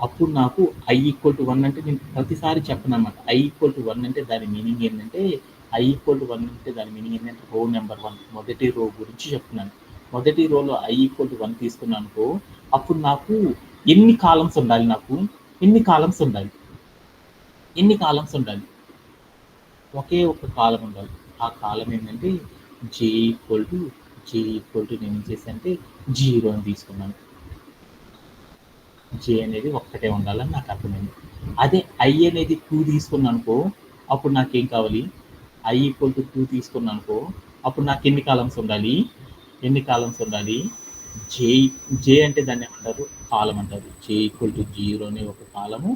అప్పుడు నాకు ఐ ఈక్వల్ టు 1 అంటే నేను ప్రతిసారి చెప్పను అనమాట. ఐ ఈక్వల్ టు 1 అంటే దాని మీనింగ్ ఏంటంటే ఐ ఈక్వల్ టు 1 అంటే దాని మీనింగ్ ఏంటంటే రో నెంబర్ 1 మొదటి రో గురించి చెప్తున్నాను. మొదటి రోలో ఐ ఈక్వల్ టు 1 తీసుకున్నాను అనుకో అప్పుడు నాకు ఎన్ని కాలమ్స్ ఉండాలి ఒకే ఒక కాలం ఉండాలి. ఆ కాలం ఏంటంటే జే ఈక్వల్ టు నేను ఏం చేశానంటే 0 అని తీసుకున్నాను. జే అనేది ఒక్కటే ఉండాలని నాకు అర్థమైంది. అదే ఐ అనేది 2 తీసుకున్నాను అనుకో అప్పుడు నాకేం కావాలి ఐ ఈక్వల్ టు 2 తీసుకున్నాను అనుకో అప్పుడు నాకు ఎన్ని కాలమ్స్ ఉండాలి జే అంటే దాన్ని ఏమంటారు కాలం అంటారు. జే ఈక్వల్ టు 0 అనే ఒక కాలము,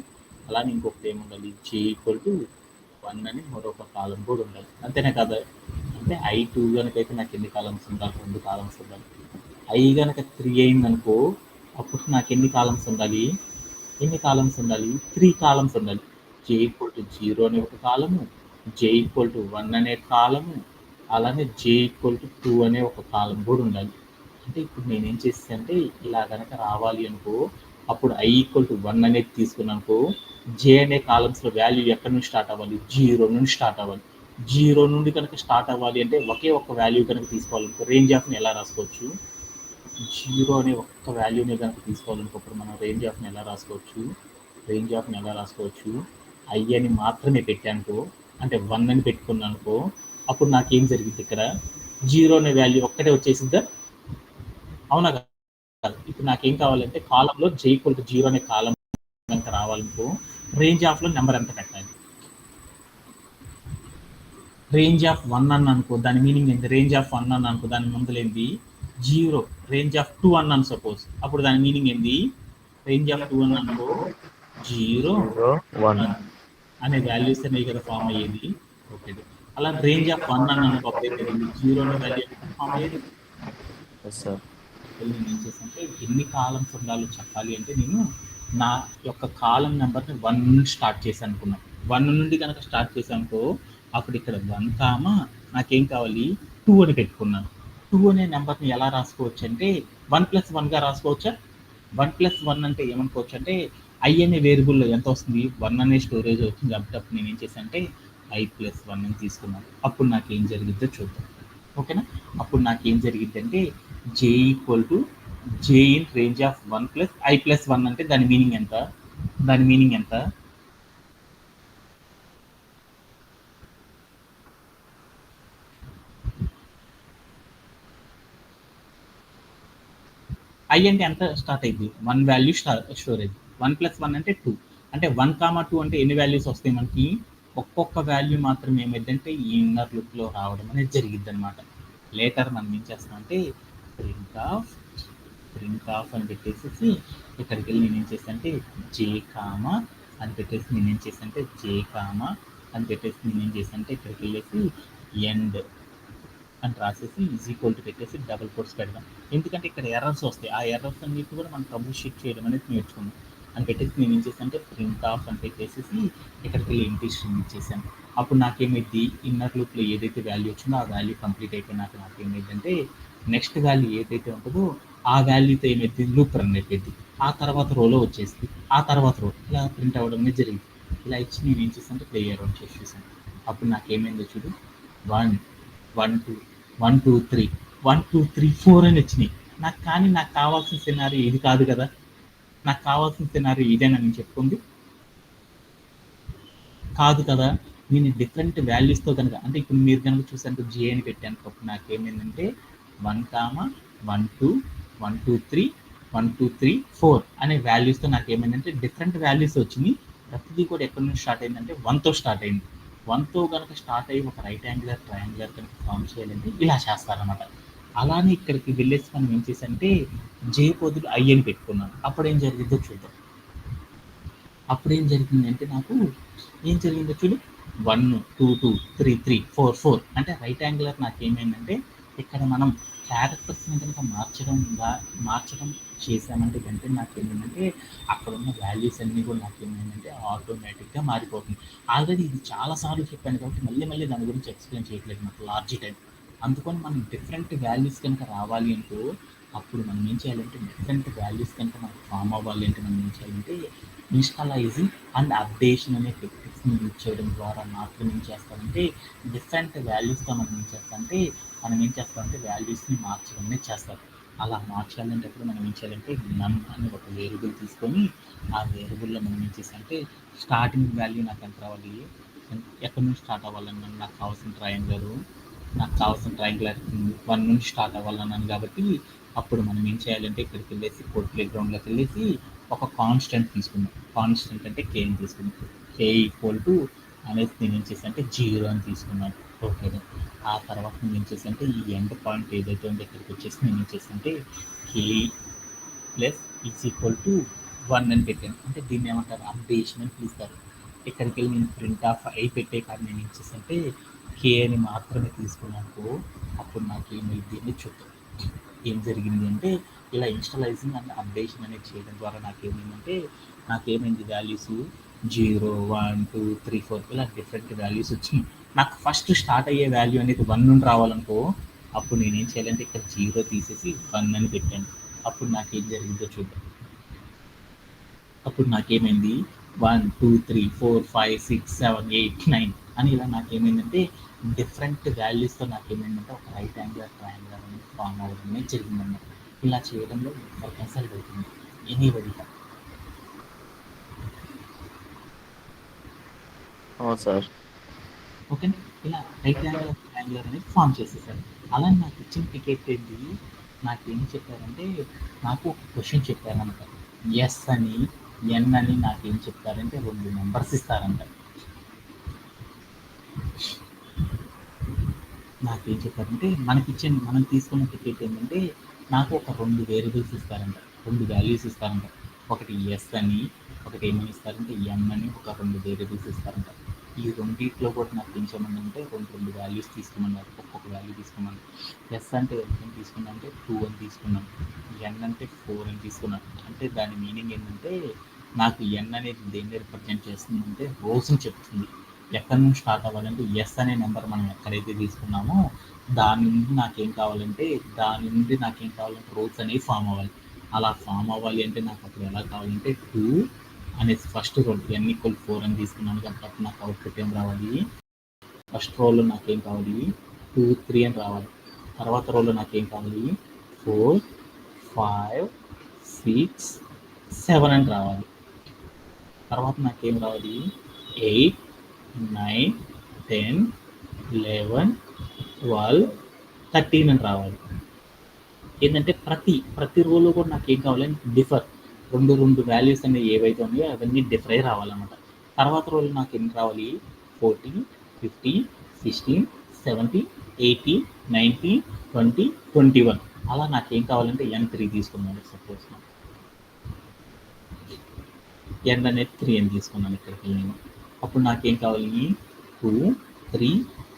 అలానే ఇంకొకటి ఏముండాలి జే ఈక్వల్ టు 1 అని మరొక కాలం కూడా ఉండాలి. అంతేనే కదా. అంటే I2 కనుకైతే నాకు ఎన్ని కాలమ్స్ ఉండాలి? 2 కాలమ్స్ ఉండాలి. I గనక 3 అయిందనుకో, అప్పుడు నాకు ఎన్ని కాలమ్స్ ఉండాలి? 3 కాలమ్స్ ఉండాలి. j 0 అనే ఒక కాలము, j 1 అనే కాలము, అలానే j 2 అనే ఒక కాలం కూడా ఉండాలి. అంటే ఇప్పుడు నేనేం చేస్తానంటే ఇలా కనుక రావాలి అనుకో, అప్పుడు I 1 అనేది తీసుకున్నానుకో, j అనే కాలమ్స్లో వాల్యూ ఎక్కడి నుంచి స్టార్ట్ అవ్వాలి? 0 నుండి స్టార్ట్ అవ్వాలి. 0 నుండి కనుక స్టార్ట్ అవ్వాలి అంటే ఒకే ఒక్క వాల్యూ కనుక తీసుకోవాలనుకో, రేంజ్ ఆఫ్ని ఎలా రాసుకోవచ్చు? 0 అనే ఒక్క వాల్యూని కనుక తీసుకోవాలనుకోప్పుడు మనం రేంజ్ ఆఫ్ని ఎలా రాసుకోవచ్చు? I అని మాత్రమే పెట్టానుకో, అంటే 1 అని పెట్టుకున్నానుకో, అప్పుడు నాకేం జరిగింది ఇక్కడ? 0 అనే వాల్యూ ఒక్కటే వచ్చేసిద్దా? అవునా కదా? ఇప్పుడు నాకేం కావాలంటే కాలంలో j 0 అనే కాలం కనుక రావాలనుకో, రేంజ్ ఆఫ్లో నెంబర్ ఎంత పెట్టాలి? రేంజ్ ఆఫ్ 1 అన్న అనుకో, దాని మీనింగ్ ఏంటి? రేంజ్ ఆఫ్ 1 అన్న అనుకో, దాని ముందులేంది? 0. రేంజ్ ఆఫ్ 2 అన్నాను సపోజ్, అప్పుడు దాని మీనింగ్ ఏంది? రేంజ్ ఆఫ్ 2 అన్న అనుకో, 0 1 అనే వాల్యూస్ అనేవి కదా ఫామ్ అయ్యేది. ఓకే, అలా రేంజ్ ఆఫ్ 1 అన్న అనుకో, అప్పుడు ఏంటి? 0 అనే వాల్యూ ఫామ్ అయ్యేది. నేను ఏం చేశానంటే ఎన్ని కాలమ్స్ ఉండాలో చెప్పాలి అంటే నేను నా యొక్క కాలం నెంబర్ని 1 నుండి స్టార్ట్ చేసి అనుకున్నాను. 1 నుండి కనుక స్టార్ట్ చేశానుకో, అప్పుడు ఇక్కడ 1 కామా నాకేం కావాలి? 2 అని పెట్టుకున్నాను. 2 అనే నెంబర్ని ఎలా రాసుకోవచ్చు అంటే 1+1గా రాసుకోవచ్చా? 1+1 అంటే ఏమనుకోవచ్చు అంటే I అనే వేరియబుల్లో ఎంత వస్తుంది? 1 అనే స్టోరేజ్ అవుతుంది కాబట్టి అప్పుడు నేను ఏం చేశాను అంటే I+1 అని తీసుకున్నాను. అప్పుడు నాకేం జరిగిద్దో చూద్దాం. ఓకేనా? అప్పుడు నాకేం జరిగిద్దంటే j in range of 1 plus I+1 అంటే దాని మీనింగ్ ఎంత? I అంటే ఎంత స్టార్ట్ అయింది? 1 వాల్యూ స్టోరేజ్. 1+1 అంటే 2. అంటే 1, 2 అంటే ఎన్ని వాల్యూస్ వస్తాయి మనకి? ఒక్కొక్క వాల్యూ మాత్రం ఏమైందంటే ఈ ఇన్నర్ లూప్లో రావడం అనేది జరిగిద్ది అనమాట. లేటర్ మనం ఏం చేస్తామంటే ప్రింట్ ఆఫ్ అని పెట్టేసి ఇక్కడికి వెళ్ళి నేనేం చేస్తానంటే j కామా అని పెట్టేసి నేనేం చేస్తానంటే ఇక్కడికి వెళ్ళేసి ఎండ్ అని రాసేసి పెట్టేసి డబుల్ కోట్స్ పెడదాం. ఎందుకంటే ఇక్కడ ఎర్రర్స్ వస్తాయి. ఆ ఎర్రర్స్ అన్నిటి కూడా మనం ట్రబుల్ షీట్ చేయడం అనేది నేర్చుకున్నాం. అని పెట్టేసి నేను ఏం చేశానంటే ప్రింట్ ఆఫ్ అని పెట్టేసి ఇక్కడికి వెళ్ళి ఎంటీ స్ట్రింగ్ ఇచ్చేసాను. అప్పుడు నాకేమైంది? ఇన్నర్ లూప్లో ఏదైతే వాల్యూ వచ్చిందో ఆ వాల్యూ కంప్లీట్ అయిపోయినాక నాకేమైందంటే నెక్స్ట్ వాల్యూ ఏదైతే ఉంటుందో ఆ వాల్యూతో ఏమైంది? లూప్ రన్ అయిపోయింది. ఆ తర్వాత రోలో వచ్చేసి ఆ తర్వాత రో ఇలా ప్రింట్ అవ్వడం అనేది జరిగింది. ఇలా ఇచ్చి నేను ఏం చేశానంటే ప్లేయర్ రన్ చేసి చూసాను. అప్పుడు నాకేమైందో చూడు, 1 1 2 3 4 అని వచ్చినాయి. నాకు కావాల్సిన సినారీ ఇది కాదు కదా. నాకు కావాల్సిన సినారీ ఇదేనా నేను చెప్పుకుంది? కాదు కదా. నేను డిఫరెంట్ వాల్యూస్తో కనుక అంటే ఇప్పుడు మీరు కనుక చూసాను జే అని పెట్టాను. అప్పుడు నాకేమైందంటే 1, 1 2 1 2 3 1 2 3 4 అనే వాల్యూస్తో నాకేమైందంటే డిఫరెంట్ వాల్యూస్ వచ్చినాయి. ప్రతిదీ కూడా ఎక్కడి నుంచి స్టార్ట్ అయిందంటే 1తో స్టార్ట్ అయింది. 1తో కనుక స్టార్ట్ అయ్యి ఒక రైట్ యాంగులర్ ట్రయాంగులర్ కనుక ఫామ్ చేయాలంటే ఇలా చేస్తారనమాట. అలానే ఇక్కడికి వెళ్ళేసి మనం ఏం చేశానంటే జే బదులు ఐ అని పెట్టుకున్నాను. అప్పుడు ఏం జరిగిందో చూద్దాం. అప్పుడు ఏం జరిగిందంటే నాకు ఏం జరిగిందో చూడు, 1 2 2 3 3 4 4 అంటే రైట్ యాంగులర్. నాకేమైందంటే ఇక్కడ మనం క్యారెక్టర్స్ని కనుక మార్చడం చేసామంటే వెంటనే నాకేమైందంటే అక్కడ ఉన్న వాల్యూస్ అన్నీ కూడా నాకేమైందంటే ఆటోమేటిక్గా మారిపోతుంది. ఆల్రెడీ ఇది చాలాసార్లు చెప్పాను కాబట్టి మళ్ళీ దాని గురించి ఎక్స్ప్లెయిన్ చేయట్లేదు నాకు లార్జ్ టైం. అందుకని మనం డిఫరెంట్ వాల్యూస్ కనుక రావాలి అనుకో, అప్పుడు మనం ఏం చేయాలంటే డిఫరెంట్ వాల్యూస్ కనుక మనకు ఫామ్ అవ్వాలి అంటే మనం ఏం చేయాలంటే ఇన్స్టాలైజింగ్ అండ్ అప్డేషన్ అనే టెక్నిక్స్ని యూజ్ చేయడం ద్వారా మాత్రం ఏం చేస్తామంటే డిఫరెంట్ వాల్యూస్తో మనం ఏం చేస్తామంటే వాల్యూస్ని మార్చడం అనేది చేస్తారు. అలా మార్చాలంటే మనం ఏం చేయాలంటే నమ్ అని ఒక వేరియబుల్ తీసుకొని ఆ వేరియబుల్లో మనం ఏం చేసామంటే స్టార్టింగ్ వాల్యూ నాకు ఎంత రావాలి, ఎక్కడి నుంచి స్టార్ట్ అవ్వాలన్నా నాకు కావాల్సిన ట్రయాంగులర్ 1 నుంచి స్టార్ట్ అవ్వాలన్నాను కాబట్టి అప్పుడు మనం ఏం చేయాలంటే ఇక్కడికి వెళ్ళేసి కోడ్ ప్లే గ్రౌండ్లోకి వెళ్ళేసి ఒక కాన్స్టెంట్ తీసుకున్నాం. కాన్స్టెంట్ అంటే కే అని తీసుకున్నాం. కే అనేసి నేను ఏం చేశానంటే 0 అని తీసుకున్నాను. ఓకే, ఆ తర్వాత నేను ఏం చేశానంటే ఈ ఎండ్ పాయింట్ ఏదైతే ఉందో ఇక్కడికి వచ్చేసి నేను ఏం చేశానంటే కే ప్లస్ =1 అని పెట్టాను. అంటే దీన్ని ఏమంటారు? అప్డేషన్ అని పిలుస్తారు. ఇక్కడికి వెళ్ళి నేను ప్రింట్ ఆఫ్ ఐ పెట్టే కాదు నేను ఏం చేశానంటే కే అని మాత్రమే తీసుకున్నానుకో అప్పుడు నాకేమైంది అని చూద్దాం. ఏం జరిగింది అంటే ఇలా ఇన్‌స్టాలైజింగ్ అండ్ అప్డేషన్ అనేది చేయడం ద్వారా నాకేమైంది వాల్యూస్ 0, 1, 2, 3, 4 ఇలా డిఫరెంట్ వాల్యూస్ వచ్చినాయి. నాకు ఫస్ట్ స్టార్ట్ అయ్యే వాల్యూ అనేది 1 నుండి రావాలనుకో అప్పుడు నేనేం చేయాలంటే ఇక్కడ 0 తీసేసి 1 అని పెట్టాను. అప్పుడు నాకేం జరిగిందో చూద్దాం. అప్పుడు నాకేమైంది 1, 2, 3, 4, 5, 6, 7, 8, 9 అని ఇలా నాకేమైందంటే డిఫరెంట్ వాల్యూస్తో నాకేమైందంటే ఒక రైట్ యాంగులర్ ట్రయాంగులర్ అనేది ఫామ్ అవ్వడం అనేది జరిగిందన్నమాట. ఇలా చేయడంలో ఫర్ కన్సల్ట్ అవుతుంది ఎనీబడి. అవును సార్. ఓకేనా. ఇలా రైట్ యాంగులర్ ట్రయాంగులర్ అనేది ఫామ్ చేసేసారు. అలానే నాకు ఇచ్చిన టికెట్ ఏంటి నాకేం చెప్పారంటే నాకు ఒక క్వశ్చన్ చెప్పారనమాట. ఎస్ అని ఎన్ అని నాకేం చెప్తారంటే 2 నెంబర్స్ ఇస్తారంట. నాకేం చెప్పారంటే మనం తీసుకున్న టికెట్ ఏంటంటే నాకు ఒక 2 వేరియబుల్స్ ఇస్తారంట. 2 వాల్యూస్ ఇస్తారంట. ఒకటి ఎస్ అని, ఒకటి ఏమని ఇస్తారంటే ఎం అని ఒక 2 వేరియబుల్స్ ఇస్తారంట. ఈ రెండిట్లో కూడా నాకు ఏం చేయమన్నారంటే 2 వాల్యూస్ తీసుకోమన్నారు. ఒక్కొక్క వాల్యూ తీసుకోమన్నారు. ఎస్ అంటే ఎంత తీసుకున్నా అంటే 2 అని తీసుకున్నాను. ఎన్ అంటే 4 అని తీసుకున్నాను. అంటే దాని మీనింగ్ ఏంటంటే నాకు ఎన్ అనేది దేన్ని రిప్రజెంట్ చేస్తుందంటే రోజుని చెప్తుంది. ఎక్కడి నుంచి స్టార్ట్ అవ్వాలంటే ఎస్ అనే నెంబర్ మనం ఎక్కడైతే తీసుకున్నామో దాని నుండి నాకేం కావాలంటే రోస్ అనేవి ఫామ్ అవ్వాలి. అలా ఫామ్ అవ్వాలి అంటే నాకు అప్పుడు ఎలా కావాలంటే 2 అనేది ఫస్ట్ రోల్ n=4 అని తీసుకున్నాను కాబట్టి అప్పుడు నాకు అవుట్పుట్ ఏం రావాలి, ఫస్ట్ రోలో నాకేం కావాలి 2, 3 అని రావాలి. తర్వాత రోలో నాకేం కావాలి 4, 5, 6, 7 అని రావాలి. తర్వాత నాకేం రావాలి 8, 9, 10, 11, 12, 13 అని రావాలి. ఏంటంటే ప్రతి రోలో కూడా నాకు ఏం కావాలంటే డిఫర్ 2 వాల్యూస్ అనేవి ఏవైతే ఉన్నాయో అవన్నీ డిఫర్ అయ్యి రావాలన్నమాట. తర్వాత రోలో నాకు ఎన్ని రావాలి 14, 15, 16, 17, 18, 19, 20, 21 అలా నాకేం కావాలంటే n3 తీసుకున్నాను. సపోజ్ n అనేది 3 అని తీసుకున్నాను ఇక్కడికి నేను. అప్పుడు నాకేం కావాలి 2, 3,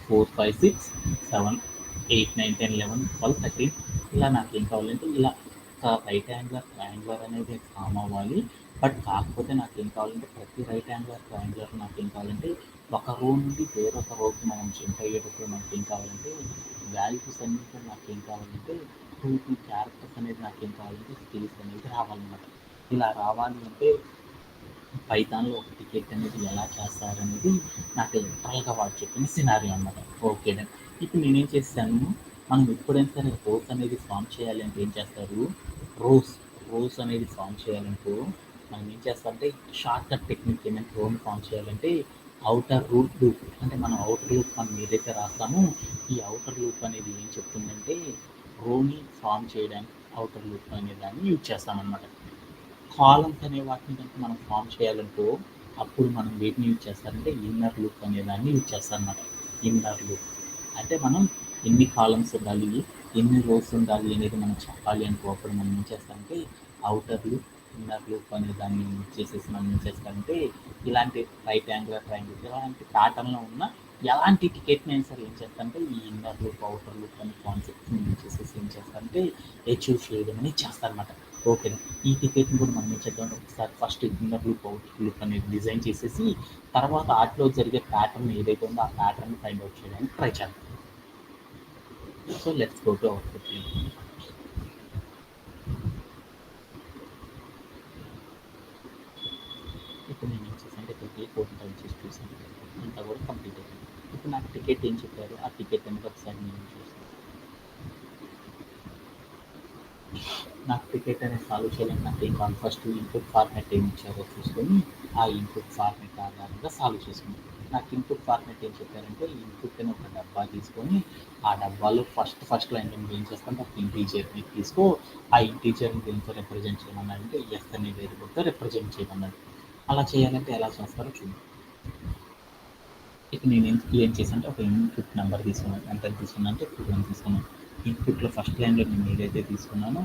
4, 5, 6, 7, 8, 9, 10, 11, 12, 13 ఇలా నాకేం కావాలంటే ఇలా ఒక రైట్ యాంగులర్ ట్రయాంగులర్ అనేది ఫామ్ అవ్వాలి. బట్ కాకపోతే నాకేం కావాలంటే ప్రతి రైట్ యాంగులర్ ట్రయాంగులర్ నాకేం కావాలంటే ఒక రో నుండి వేరొక రోకి మనం జంప్ అయ్యేటప్పుడు మనకేం కావాలంటే వాల్యూస్ అన్నీ కూడా నాకేం కావాలంటే 2 క్యారెక్టర్స్ అనేది నాకేం కావాలంటే స్పేస్ అనేది రావాలన్నమాట. ఇలా రావాలి అంటే పైథాన్లో ఒక టికెట్ అనేది ఎలా చేస్తారనేది నాకు లిటరల్గా వాడు చెప్పిన సినారియో అన్నమాట. Okay done. ఇప్పుడు నేనేం చేశాను, మనం ఎప్పుడైనా సరే రోస్ అనేది ఫామ్ చేయాలి అంటే ఏం చేస్తారు, రోస్ అనేది ఫామ్ చేయాలంటూ మనం ఏం చేస్తామంటే షార్ట్ కట్ టెక్నిక్ ఏంటంటే రోని ఫామ్ చేయాలంటే అవుటర్ లూప్ అంటే మనం అవుటర్ లూప్ మనం ఏదైతే రాస్తామో ఈ అవుటర్ లూప్ అనేది ఏం చెప్తుందంటే రోని ఫామ్ చేయడానికి అవుటర్ లూప్ అనే దాన్ని యూజ్ చేస్తామన్నమాట. కాలమ్స్ అనే వాటిని కనుక మనం ఫామ్ చేయాలంటూ అప్పుడు మనం వేటిని యూజ్ చేస్తారంటే ఇన్నర్ లూప్ అనే దాన్ని యూజ్ చేస్తారన్నమాట. ఇన్నర్ లూప్ అంటే మనం ఎన్ని కాలమ్స్ ఉండాలి, ఎన్ని రోస్ ఉండాలి అనేది మనం చెప్పాలి అనుకో అప్పుడు మనం ఏం చేస్తామంటే అవుటర్ లూప్, ఇన్నర్ లూప్ అనే దాన్ని యూజ్ చేసేసి మనం ఏం చేస్తామంటే ఇలాంటి రైట్ యాంగులర్ ట్రయాంగిల్ ఇలాంటి ప్యాటర్న్లో ఉన్న ఎలాంటి టికెట్ని అయినా సరే ఏం చేస్తారంటే ఈ ఇన్నర్ లూప్, అవుటర్ లూప్ అనే కాన్సెప్ట్ని యూజ్ చేసేసి ఏం చేస్తారంటే అచీవ్ చేయడం అనేది చేస్తారన్నమాట. ఓకే. ఈ టికెట్ని కూడా మనం ఏం చేద్దాం ఒకసారి first inner loop, outer loop అనేది డిజైన్ చేసేసి తర్వాత వాటిలో జరిగే ప్యాటర్న్ ఏదైతే ఉందో ఆ ప్యాటర్న్ ఫైండ్ అవుట్ చేయడానికి ట్రై చేద్దాం. So let's go to output. ఇప్పుడు నేను ఏం చేశాను అంటే ఇక్కడికి 4 టైమ్స్ చేసి చూసాను, అంతా కూడా కంప్లీట్ అయిపోయింది. ఇప్పుడు నాకు టికెట్ ఏం చెప్పారు ఆ టికెట్ అనేది ఒకసారి నేను చూసాను. నాకు టికెట్ అనేది సాల్వ్ చేయాలంటే నాకు ఏం కావాలి, ఫస్ట్ ఇన్పుట్ ఫార్మాట్ ఏమి ఇచ్చారో చూసుకొని ఆ ఇన్పుట్ ఫార్మాట్ ఆధారంగా సాల్వ్ చేసుకున్నాను. నాకు ఇన్పుట్ ఫార్మాట్ ఏం చెప్పారంటే ఇన్పుట్ అని ఒక డబ్బా తీసుకొని ఆ డబ్బాలో ఫస్ట్ లైన్ నేను ఏం చేస్తాను ఒక ఇంటీజర్ని తీసుకో, ఆ ఇంటీజర్ని దేంతో రిప్రజెంట్ చేయమన్నారంటే ఎస్ అనే వేరియబుల్తో రిప్రజెంట్ చేయమన్నారు. అలా చేయాలంటే ఎలా చేస్తారో చూద్దాం. ఇక నేను ఏం చేశానంటే ఒక ఇన్పుట్ నెంబర్ తీసుకున్నాను. ఎంత తీసుకున్నా అంటే 2 అని తీసుకున్నాను. ఇన్పుట్‌లో ఫస్ట్ లైన్‌లో నేను ఏదైతే తీసుకున్నానో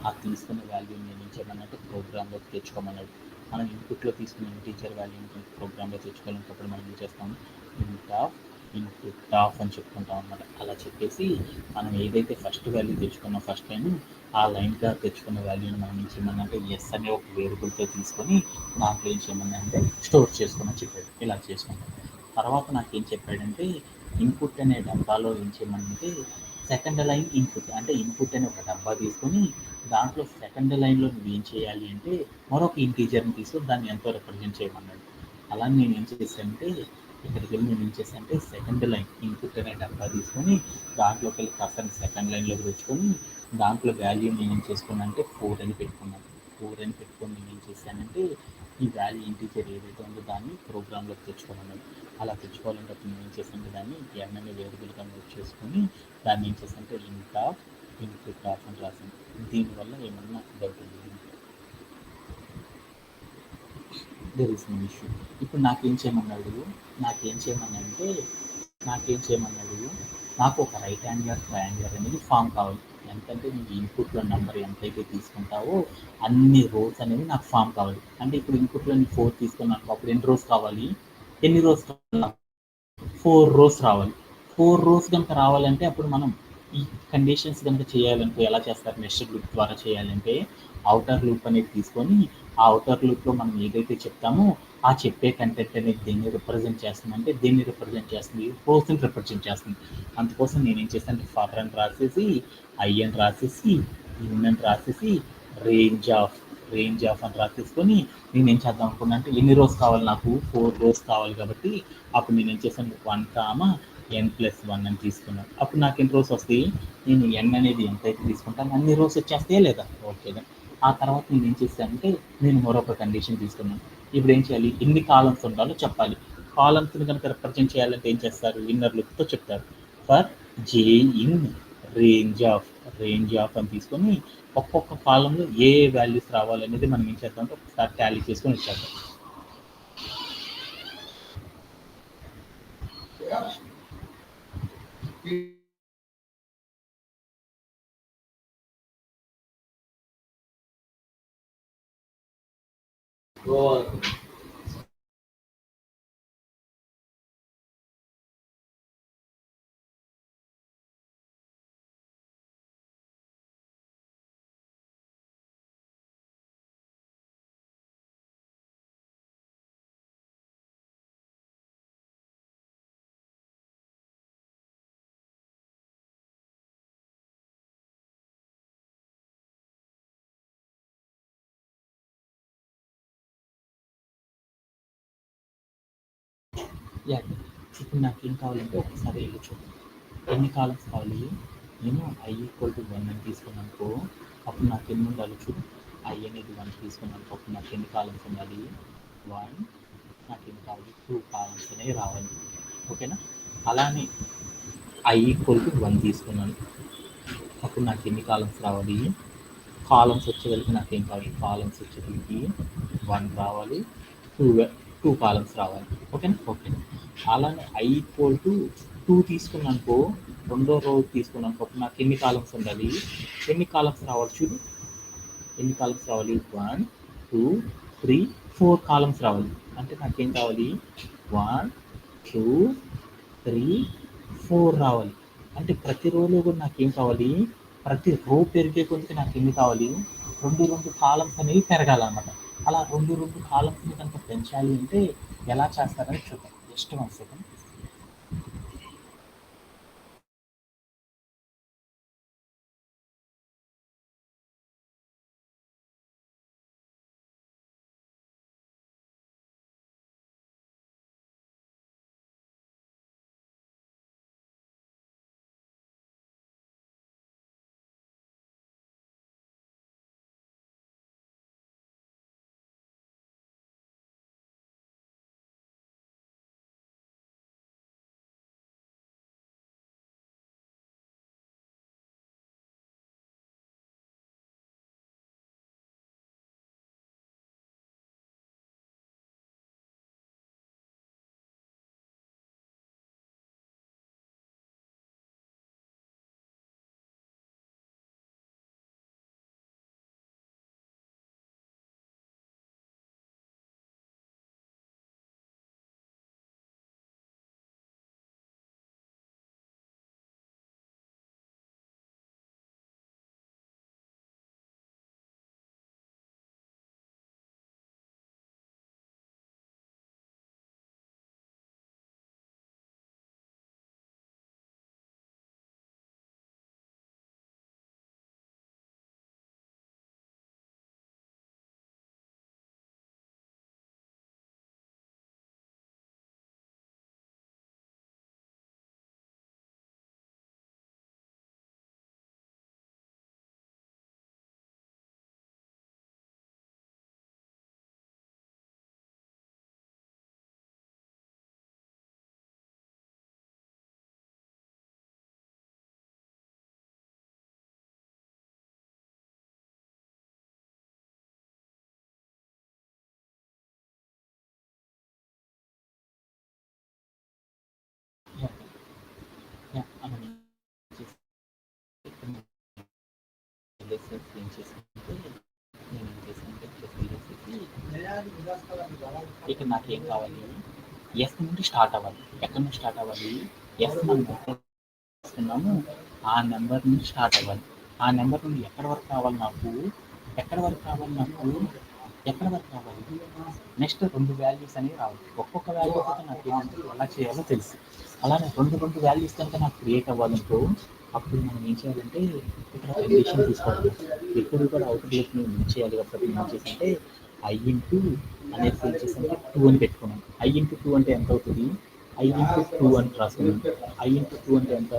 ఆ తీసుకున్న వాల్యూని నేను ఏం చేయమన్నానంటే ప్రోగ్రామ్‌లోకి తెచ్చుకోమన్నాడు. మనం ఇన్పుట్‌లో తీసుకున్న ఇంటీజర్ వాల్యూని ప్రోగ్రామ్‌లో తెచ్చుకోవాలనుకున్నప్పుడు మనం ఏం చేస్తాము ఇంట్ ఆఫ్ ఇన్పుట్ ఆఫ్ అని చెప్పుకుంటాం అనమాట. అలా చెప్పేసి మనం ఏదైతే ఫస్ట్ వాల్యూ తెచ్చుకున్నాం ఫస్ట్ టైం, ఆ లైన్‌గా తెచ్చుకున్న వాల్యూని మనం ఏం చేయమనంటే ఎస్ అనే ఒక వేరియబుల్‌తో తీసుకొని దాంట్లో ఏం చేయమనంటే స్టోర్ చేసుకోమని చెప్పాడు. ఇలా చేసుకుంటాం. తర్వాత నాకేం చెప్పాడంటే ఇన్పుట్ అనే డబ్బాలో ఏం చేయమనంటే సెకండ్ లైన్ ఇన్పుట్ అంటే ఇన్పుట్ అనే ఒక డబ్బా తీసుకొని దాంట్లో సెకండ్ లైన్‌లో నువ్వేం చేయాలి అంటే మరొక ఇంటీజర్‌ని తీసుకొని దాన్ని ఎంతో రిప్రజెంట్ చేయమన్నాడు. అలా నేను ఏం చేశానంటే ఇక్కడికి వెళ్ళి నేను ఏం చేశానంటే సెకండ్ లైన్ ఇన్పుట్ అనే డబ్బా తీసుకొని దాంట్లోకి వెళ్ళి కర్సర్‌ని సెకండ్ లైన్‌లోకి తెచ్చుకొని దాంట్లో వాల్యూ నేను ఏం చేసుకున్నాను అంటే 4 అని పెట్టుకున్నాను. 4 అని పెట్టుకొని నేను ఏం చేశానంటే ఈ వాల్యూ ఇంటీజర్ ఏదైతే ఉందో దాన్ని ప్రోగ్రామ్‌లోకి తెచ్చుకోమన్నాడు. అలా తెచ్చుకోవాలంటే అప్పుడు నేను ఏం చేశానంటే దాన్ని n అనే వేరియబుల్‌గా నోట్ చేసుకొని దాన్ని ఏం చేశానంటే ఇంట్ ఆఫ్ ఇన్పుట్ ఆఫ్ అని రాశాను. దీనివల్ల ఏమన్నా డౌట్ ఉంది? There is no issue. ఇప్పుడు నాకేం చేయమన్నాడంటే నాకేం చేయమన్నాడు నాకు ఒక రైట్ యాంగులర్ ట్రయాంగులర్ అనేది ఫామ్ కావాలి. ఎంతంటే నీకు ఇన్పుట్లో నెంబర్ ఎంతైతే తీసుకుంటావో అన్ని రోస్ అనేవి నాకు ఫామ్ కావాలి. అంటే ఇప్పుడు ఇన్పుట్లో నేను 4 తీసుకున్నాను అప్పుడు ఎన్ని రోస్ కావాలి, ఎన్ని రోస్ కావాలి, 4 రోస్ రావాలి. 4 రోస్ కనుక రావాలంటే అప్పుడు మనం ఈ కండిషన్స్ కనుక చేయాలంటే ఎలా చేస్తారు, నెస్టెడ్ లూప్ ద్వారా చేయాలంటే ఔటర్ లూప్ అనేది తీసుకొని ఆ ఔటర్ లూప్లో మనం ఏదైతే చెప్తామో ఆ చెప్పే కంటెంట్ అనేది దేన్ని రిప్రజెంట్ చేస్తుంది అంటే దేన్ని రిప్రజెంట్ చేస్తుంది, రోస్ని రిప్రజెంట్ చేస్తుంది. అందుకోసం నేను ఏం చేస్తాను ఫర్ అని రాసేసి ఐ అని రాసేసి ఇన్ అని రాసేసి రేంజ్ ఆఫ్ అని రాసేసుకొని నేను ఏం చేద్దాం అనుకున్నా అంటే ఎన్ని రోస్ కావాలి, నాకు 4 రోస్ కావాలి కాబట్టి అప్పుడు నేను ఏం చేశాను 1 n+1 అని తీసుకున్నాను. అప్పుడు నాకు ఎన్ని రోస్ వస్తాయి, నేను n అనేది ఎంతైతే తీసుకుంటాను అన్ని రోస్ వచ్చేస్తాయా లేదా, ఓకే. ఆ తర్వాత నేను ఏం చేశానంటే నేను మరొక కండిషన్ తీసుకున్నాను. ఇప్పుడు ఏం చేయాలి, ఎన్ని కాలమ్స్ ఉండాలో చెప్పాలి. కాలమ్స్ని కనుక రిప్రజెంట్ చేయాలంటే ఏం చేస్తారు, ఇన్నర్ లూప్తో చెప్తారు. For J in range of అని తీసుకొని ఒక్కొక్క కాలంలో ఏ వాల్యూస్ రావాలనేది మనం ఏం చేద్దామంటే ఒకసారి టాలీ చేసుకొని ఇచ్చేద్దాం. యా, ఇప్పుడు నాకేం కావాలంటే ఒకసారి వెళ్ళి చూద్దాం ఎన్ని కాలమ్స్ కావాలి. నేను i=1 అని తీసుకున్నాను అనుకో అప్పుడు నాకు ఎన్ని ఉండాలి చూడు, i అనేది 1 తీసుకున్నాను అనుకో అప్పుడు నాకు ఎన్ని కాలమ్స్ ఉండాలి, 1, నాకు ఎన్ని కావాలి 2 కాలమ్స్ అనేవి రావాలి, ఓకేనా. అలానే i=1 తీసుకున్నాను అప్పుడు నాకు ఎన్ని కాలమ్స్ రావాలి, కాలమ్స్ వచ్చేసరికి నాకేం కావాలి, కాలమ్స్ వచ్చేసరికి 1 రావాలి, 2 2 కాలమ్స్ రావాలి, ఓకేనా. ఓకే, అలానే i=2 తీసుకున్నాను అనుకో రెండో రో తీసుకున్నాను అనుకో అప్పుడు నాకు ఎన్ని కాలమ్స్ ఉండాలి, ఎన్ని కాలమ్స్ రావాలి చూడు, ఎన్ని కాలమ్స్ రావాలి, 1, 2, 3, 4 కాలమ్స్ రావాలి. అంటే నాకేం కావాలి, 1, 2, 3, 4 రావాలి. అంటే ప్రతి రోలో కూడా నాకేం కావాలి, ప్రతి రో పెరిగే కొద్దికి నాకు ఎన్ని కావాలి, రెండు కాలమ్స్ అనేవి పెరగాలన్నమాట. అలా రెండు కాలమ్స్ని కనుక పెంచాలి అంటే ఎలా చేస్తారని చూద్దాం. Just 1 second. ఏం చేశానంటే ఇక నాకేం కావాలి, ఎస్ నుండి స్టార్ట్ అవ్వాలి. ఎక్కడి నుంచి స్టార్ట్ అవ్వాలి, ఎస్ మనం చేస్తున్నాము ఆ నెంబర్ నుంచి స్టార్ట్ అవ్వాలి. ఆ నెంబర్ నుండి ఎక్కడి వరకు కావాలి నాకు, ఎక్కడి వరకు కావాలి నెక్స్ట్ 2 వాల్యూస్ అనేవి రావాలి. ఒక్కొక్క వాల్యూ అయితే నాకు ఏమంటే ఎలా చేయాలో తెలుసు. అలానే 2 వాల్యూస్ కనుక నాకు క్రియేట్ అవ్వాలనుకో అప్పుడు మనం ఏం చేయాలంటే ఇక్కడ కండిషన్ తీసుకోవాలి. ఎప్పుడు కూడా అవుట్ డేట్ని ఏం చేయాలి కాబట్టి ఏం చేసంటే ఐ ఇంటూ అనేది ఏం చేసంటే 2 అని పెట్టుకున్నాం. ఐ ఇంటూ 2 అంటే ఎంత అవుతుంది, ఐ ఇంటూ 2 అని రాసుకున్నాం. ఐ ఇంటూ 2 అంటే ఎంత,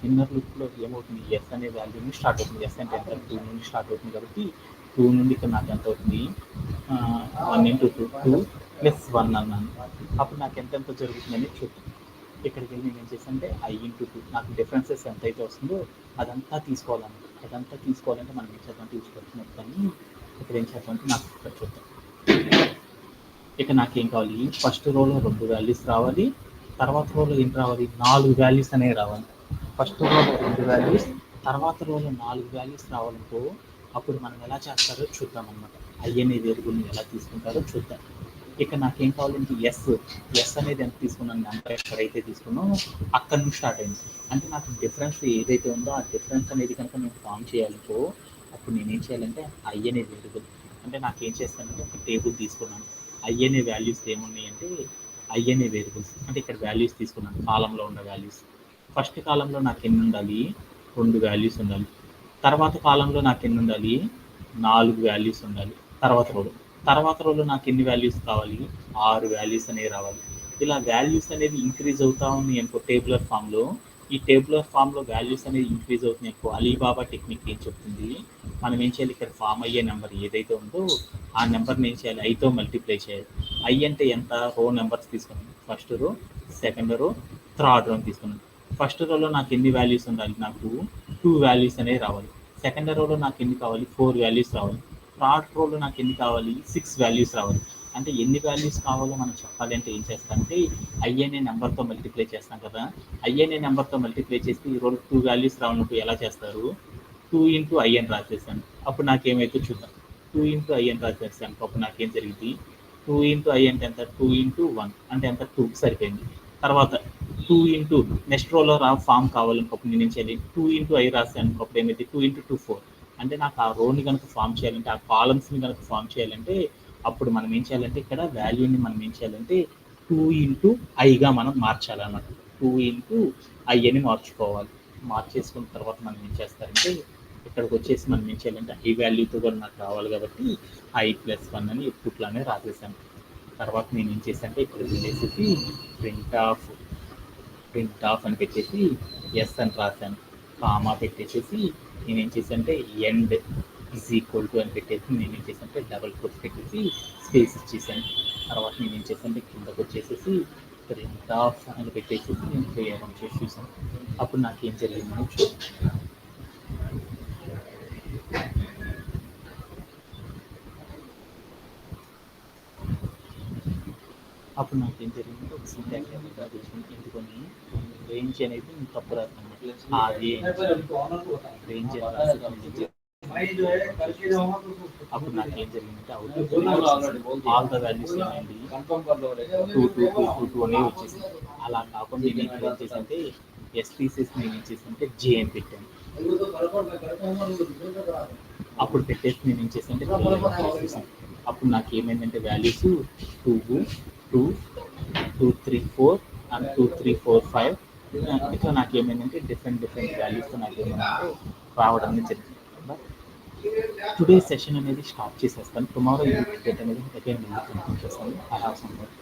ఇన్నర్ లూప్లో ఏమవుతుంది, ఎస్ అనే వాల్యూ నుంచి స్టార్ట్ అవుతుంది. ఎస్ అంటే ఎంత, 2 నుండి స్టార్ట్ అవుతుంది కాబట్టి 2 నుండి ఇక్కడ నాకు ఎంత అవుతుంది, 1 ఇంటూ 2 ప్లస్ 1 అన్నాను. అప్పుడు నాకు ఎంతెంత జరుగుతుందని చూద్దాం. ఇక్కడికి వెళ్ళి నేను ఏం చేశానంటే ఐ ఇంటూ 2 నాకు డిఫరెన్సెస్ ఎంతైతే వస్తుందో అదంతా తీసుకోవాలంటే మనం ఏం చేద్దాం, తీసుకోవచ్చు మొత్తాన్ని ఇక్కడ ఏం చేద్దామంటే నాకు ఇక్కడ చూద్దాం. ఇక నాకేం కావాలి, ఫస్ట్ రోలో 2 వాల్యూస్ రావాలి, తర్వాత రోలో ఏం రావాలి, 4 వాల్యూస్ అనేవి రావాలి. ఫస్ట్ రోలో 2 వాల్యూస్, తర్వాత రోలో 4 వాల్యూస్ రావాలనుకో అప్పుడు మనం ఎలా చేస్తారో చూద్దాం అనమాట. ఐ అనే వేరియబుల్ని ఎలా తీసుకుంటారో చూద్దాం. ఇక నాకేం కావాలంటే ఎస్ అనేది ఎంత తీసుకున్నాను, నెంబర్ ఎక్కడైతే తీసుకున్నామో అక్కడ నుంచి స్టార్ట్ అయింది. అంటే నాకు డిఫరెన్స్ ఏదైతే ఉందో ఆ డిఫరెన్స్ అనేది కనుక నేను ఫామ్ చేయాలనుకో అప్పుడు నేనేం చేయాలంటే ఐ అనే వేరియబుల్, అంటే నాకేం చేస్తానంటే ఒక టేబుల్ తీసుకున్నాను. ఐ అనే వాల్యూస్ ఏమున్నాయంటే ఐ అనే వేరియబుల్స్, అంటే ఇక్కడ వాల్యూస్ తీసుకున్నాను, కాలంలో ఉన్న వాల్యూస్. ఫస్ట్ కాలంలో నాకు ఎన్ని ఉండాలి, 2 వాల్యూస్ ఉండాలి. తర్వాత కాలంలో నాకు ఎన్ని ఉండాలి, 4 వాల్యూస్ ఉండాలి. తర్వాత రోలో నాకు ఎన్ని వాల్యూస్ కావాలి, 6 వాల్యూస్ అనేవి రావాలి. ఇలా వాల్యూస్ అనేది ఇంక్రీజ్ అవుతా ఉన్నాయి అనుకో టేబులర్ ఫామ్లో. ఈ టేబులర్ ఫామ్లో వాల్యూస్ అనేది ఇంక్రీజ్ అవుతున్నాయి అనుకో అలీబాబా టెక్నిక్ ఏం చెప్తుంది, మనం ఏం చేయాలి, ఇక్కడ ఫామ్ అయ్యే నెంబర్ ఏదైతే ఉందో ఆ నెంబర్ని ఏం చేయాలి, ఐతో మల్టిప్లై చేయాలి. ఐ అంటే ఎంత, రో నెంబర్స్ తీసుకున్నాం. First row, second row, third row తీసుకున్నాం. ఫస్ట్ రోలో నాకు ఎన్ని వాల్యూస్ ఉండాలి, నాకు 2 వాల్యూస్ అనేవి రావాలి. సెకండ్ రోలో నాకు ఎన్ని కావాలి, 4 వాల్యూస్ రావాలి. థర్డ్ రోలో నాకు ఎన్ని కావాలి, 6 వాల్యూస్ రావాలి. అంటే ఎన్ని వాల్యూస్ కావాలో మనం చెప్పాలి అంటే ఏం చేస్తామంటే ఐ అనే నెంబర్తో మల్టిప్లై చేస్తాం కదా. ఐ అనే నెంబర్తో మల్టిప్లై చేస్తే ఈ రోజు 2 వాల్యూస్ రావాలంటే ఎలా చేస్తారు, 2 ఇంటూ ఐ అని రాసేసాను. అప్పుడు నాకేమైతే చూద్దాం, 2 ఇంటూ ఐ అని రాసేసాను. అప్పుడు నాకేం జరిగింది, 2 ఇంటూ ఐ అంటే ఎంత, 2 ఇంటూ 1 అంటే ఎంత, 2 సరిపోయింది. తర్వాత 2 ఇంటూ నెక్స్ట్ రోలో ఫామ్ కావాలనుకోప్పుడు నేను ఏం చేయాలి, 2 ఇంటూ ఐ రాసాను. అప్పుడు ఏమైంది, 2 ఇంటూ 2 4. అంటే నాకు ఆ రోని కనుక ఫామ్ చేయాలంటే, ఆ కాలమ్స్ని కనుక ఫామ్ చేయాలంటే అప్పుడు మనం ఏం చేయాలంటే ఇక్కడ వాల్యూని మనం ఏం చేయాలంటే 2 ఇంటూ ఐగా మనం మార్చాలన్నమాట. 2 ఇంటూ ఐ అని మార్చుకోవాలి. మార్చేసుకున్న తర్వాత మనం ఏం చేస్తారంటే ఇక్కడికి వచ్చేసి మనం ఏం చేయాలంటే ఐ వాల్యూతో కూడా నాకు రావాలి కాబట్టి ఐ ప్లస్ 1 అని ఎప్పుట్లానే రాసేసాను. తర్వాత నేను ఏం చేశానంటే ఇక్కడ వెళ్ళేసి ప్రింట్ ఆఫ్ అని పెట్టేసి ఎస్ అని రాశాను. కామా పెట్టేసేసి నేనేం చేశానంటే ఎండ్ ఈజ్ ఈక్వల్ టు అని పెట్టేసి నేనేం చేశానంటే డబల్ కోట్స్ పెట్టేసి స్పేస్ ఇచ్చేసాను. తర్వాత నేనేం చేశానంటే కిందకు వచ్చేసేసి ప్రింట్ ఆఫ్ అని పెట్టేసేసి నేను క్లియర్ అని చేసి చూసాను. అప్పుడు నాకేం జరిగిందని చూడండి. అప్పుడు నాకేం జరిగిందంటే ఒక సింటాక్స్ అనేది తెచ్చుకుని ఎందుకొని రేంజ్ అనేది తప్పు రాస్తాను. అది రేంజ్ అప్పుడు నాకేం జరిగిందంటే ఆల్ ద వాల్యూస్ ఏమైంది 2 అనేవి వచ్చేసింది. అలా కాకుండా నేను ఏం చేశానంటే ఎస్ తీసేసి నేను ఏం చేశానంటే జే అని పెట్టాను. అప్పుడు పెట్టేసి నేను ఏం చేశానంటే చూసాను. అప్పుడు నాకు ఏమైందంటే వాల్యూస్ 2 2 2 3 4 అండ్ 2 3 4 5 ఇట్లా నాకు ఏమైందంటే డిఫరెంట్ వాల్యూస్తో నాకు ఏమైందంటే రావడం జరిగింది. బట్ టుడే సెషన్ అనేది స్టాప్ చేసేస్తాను. టుమారో అనేది అగైన్ చేస్తాను. I have some work.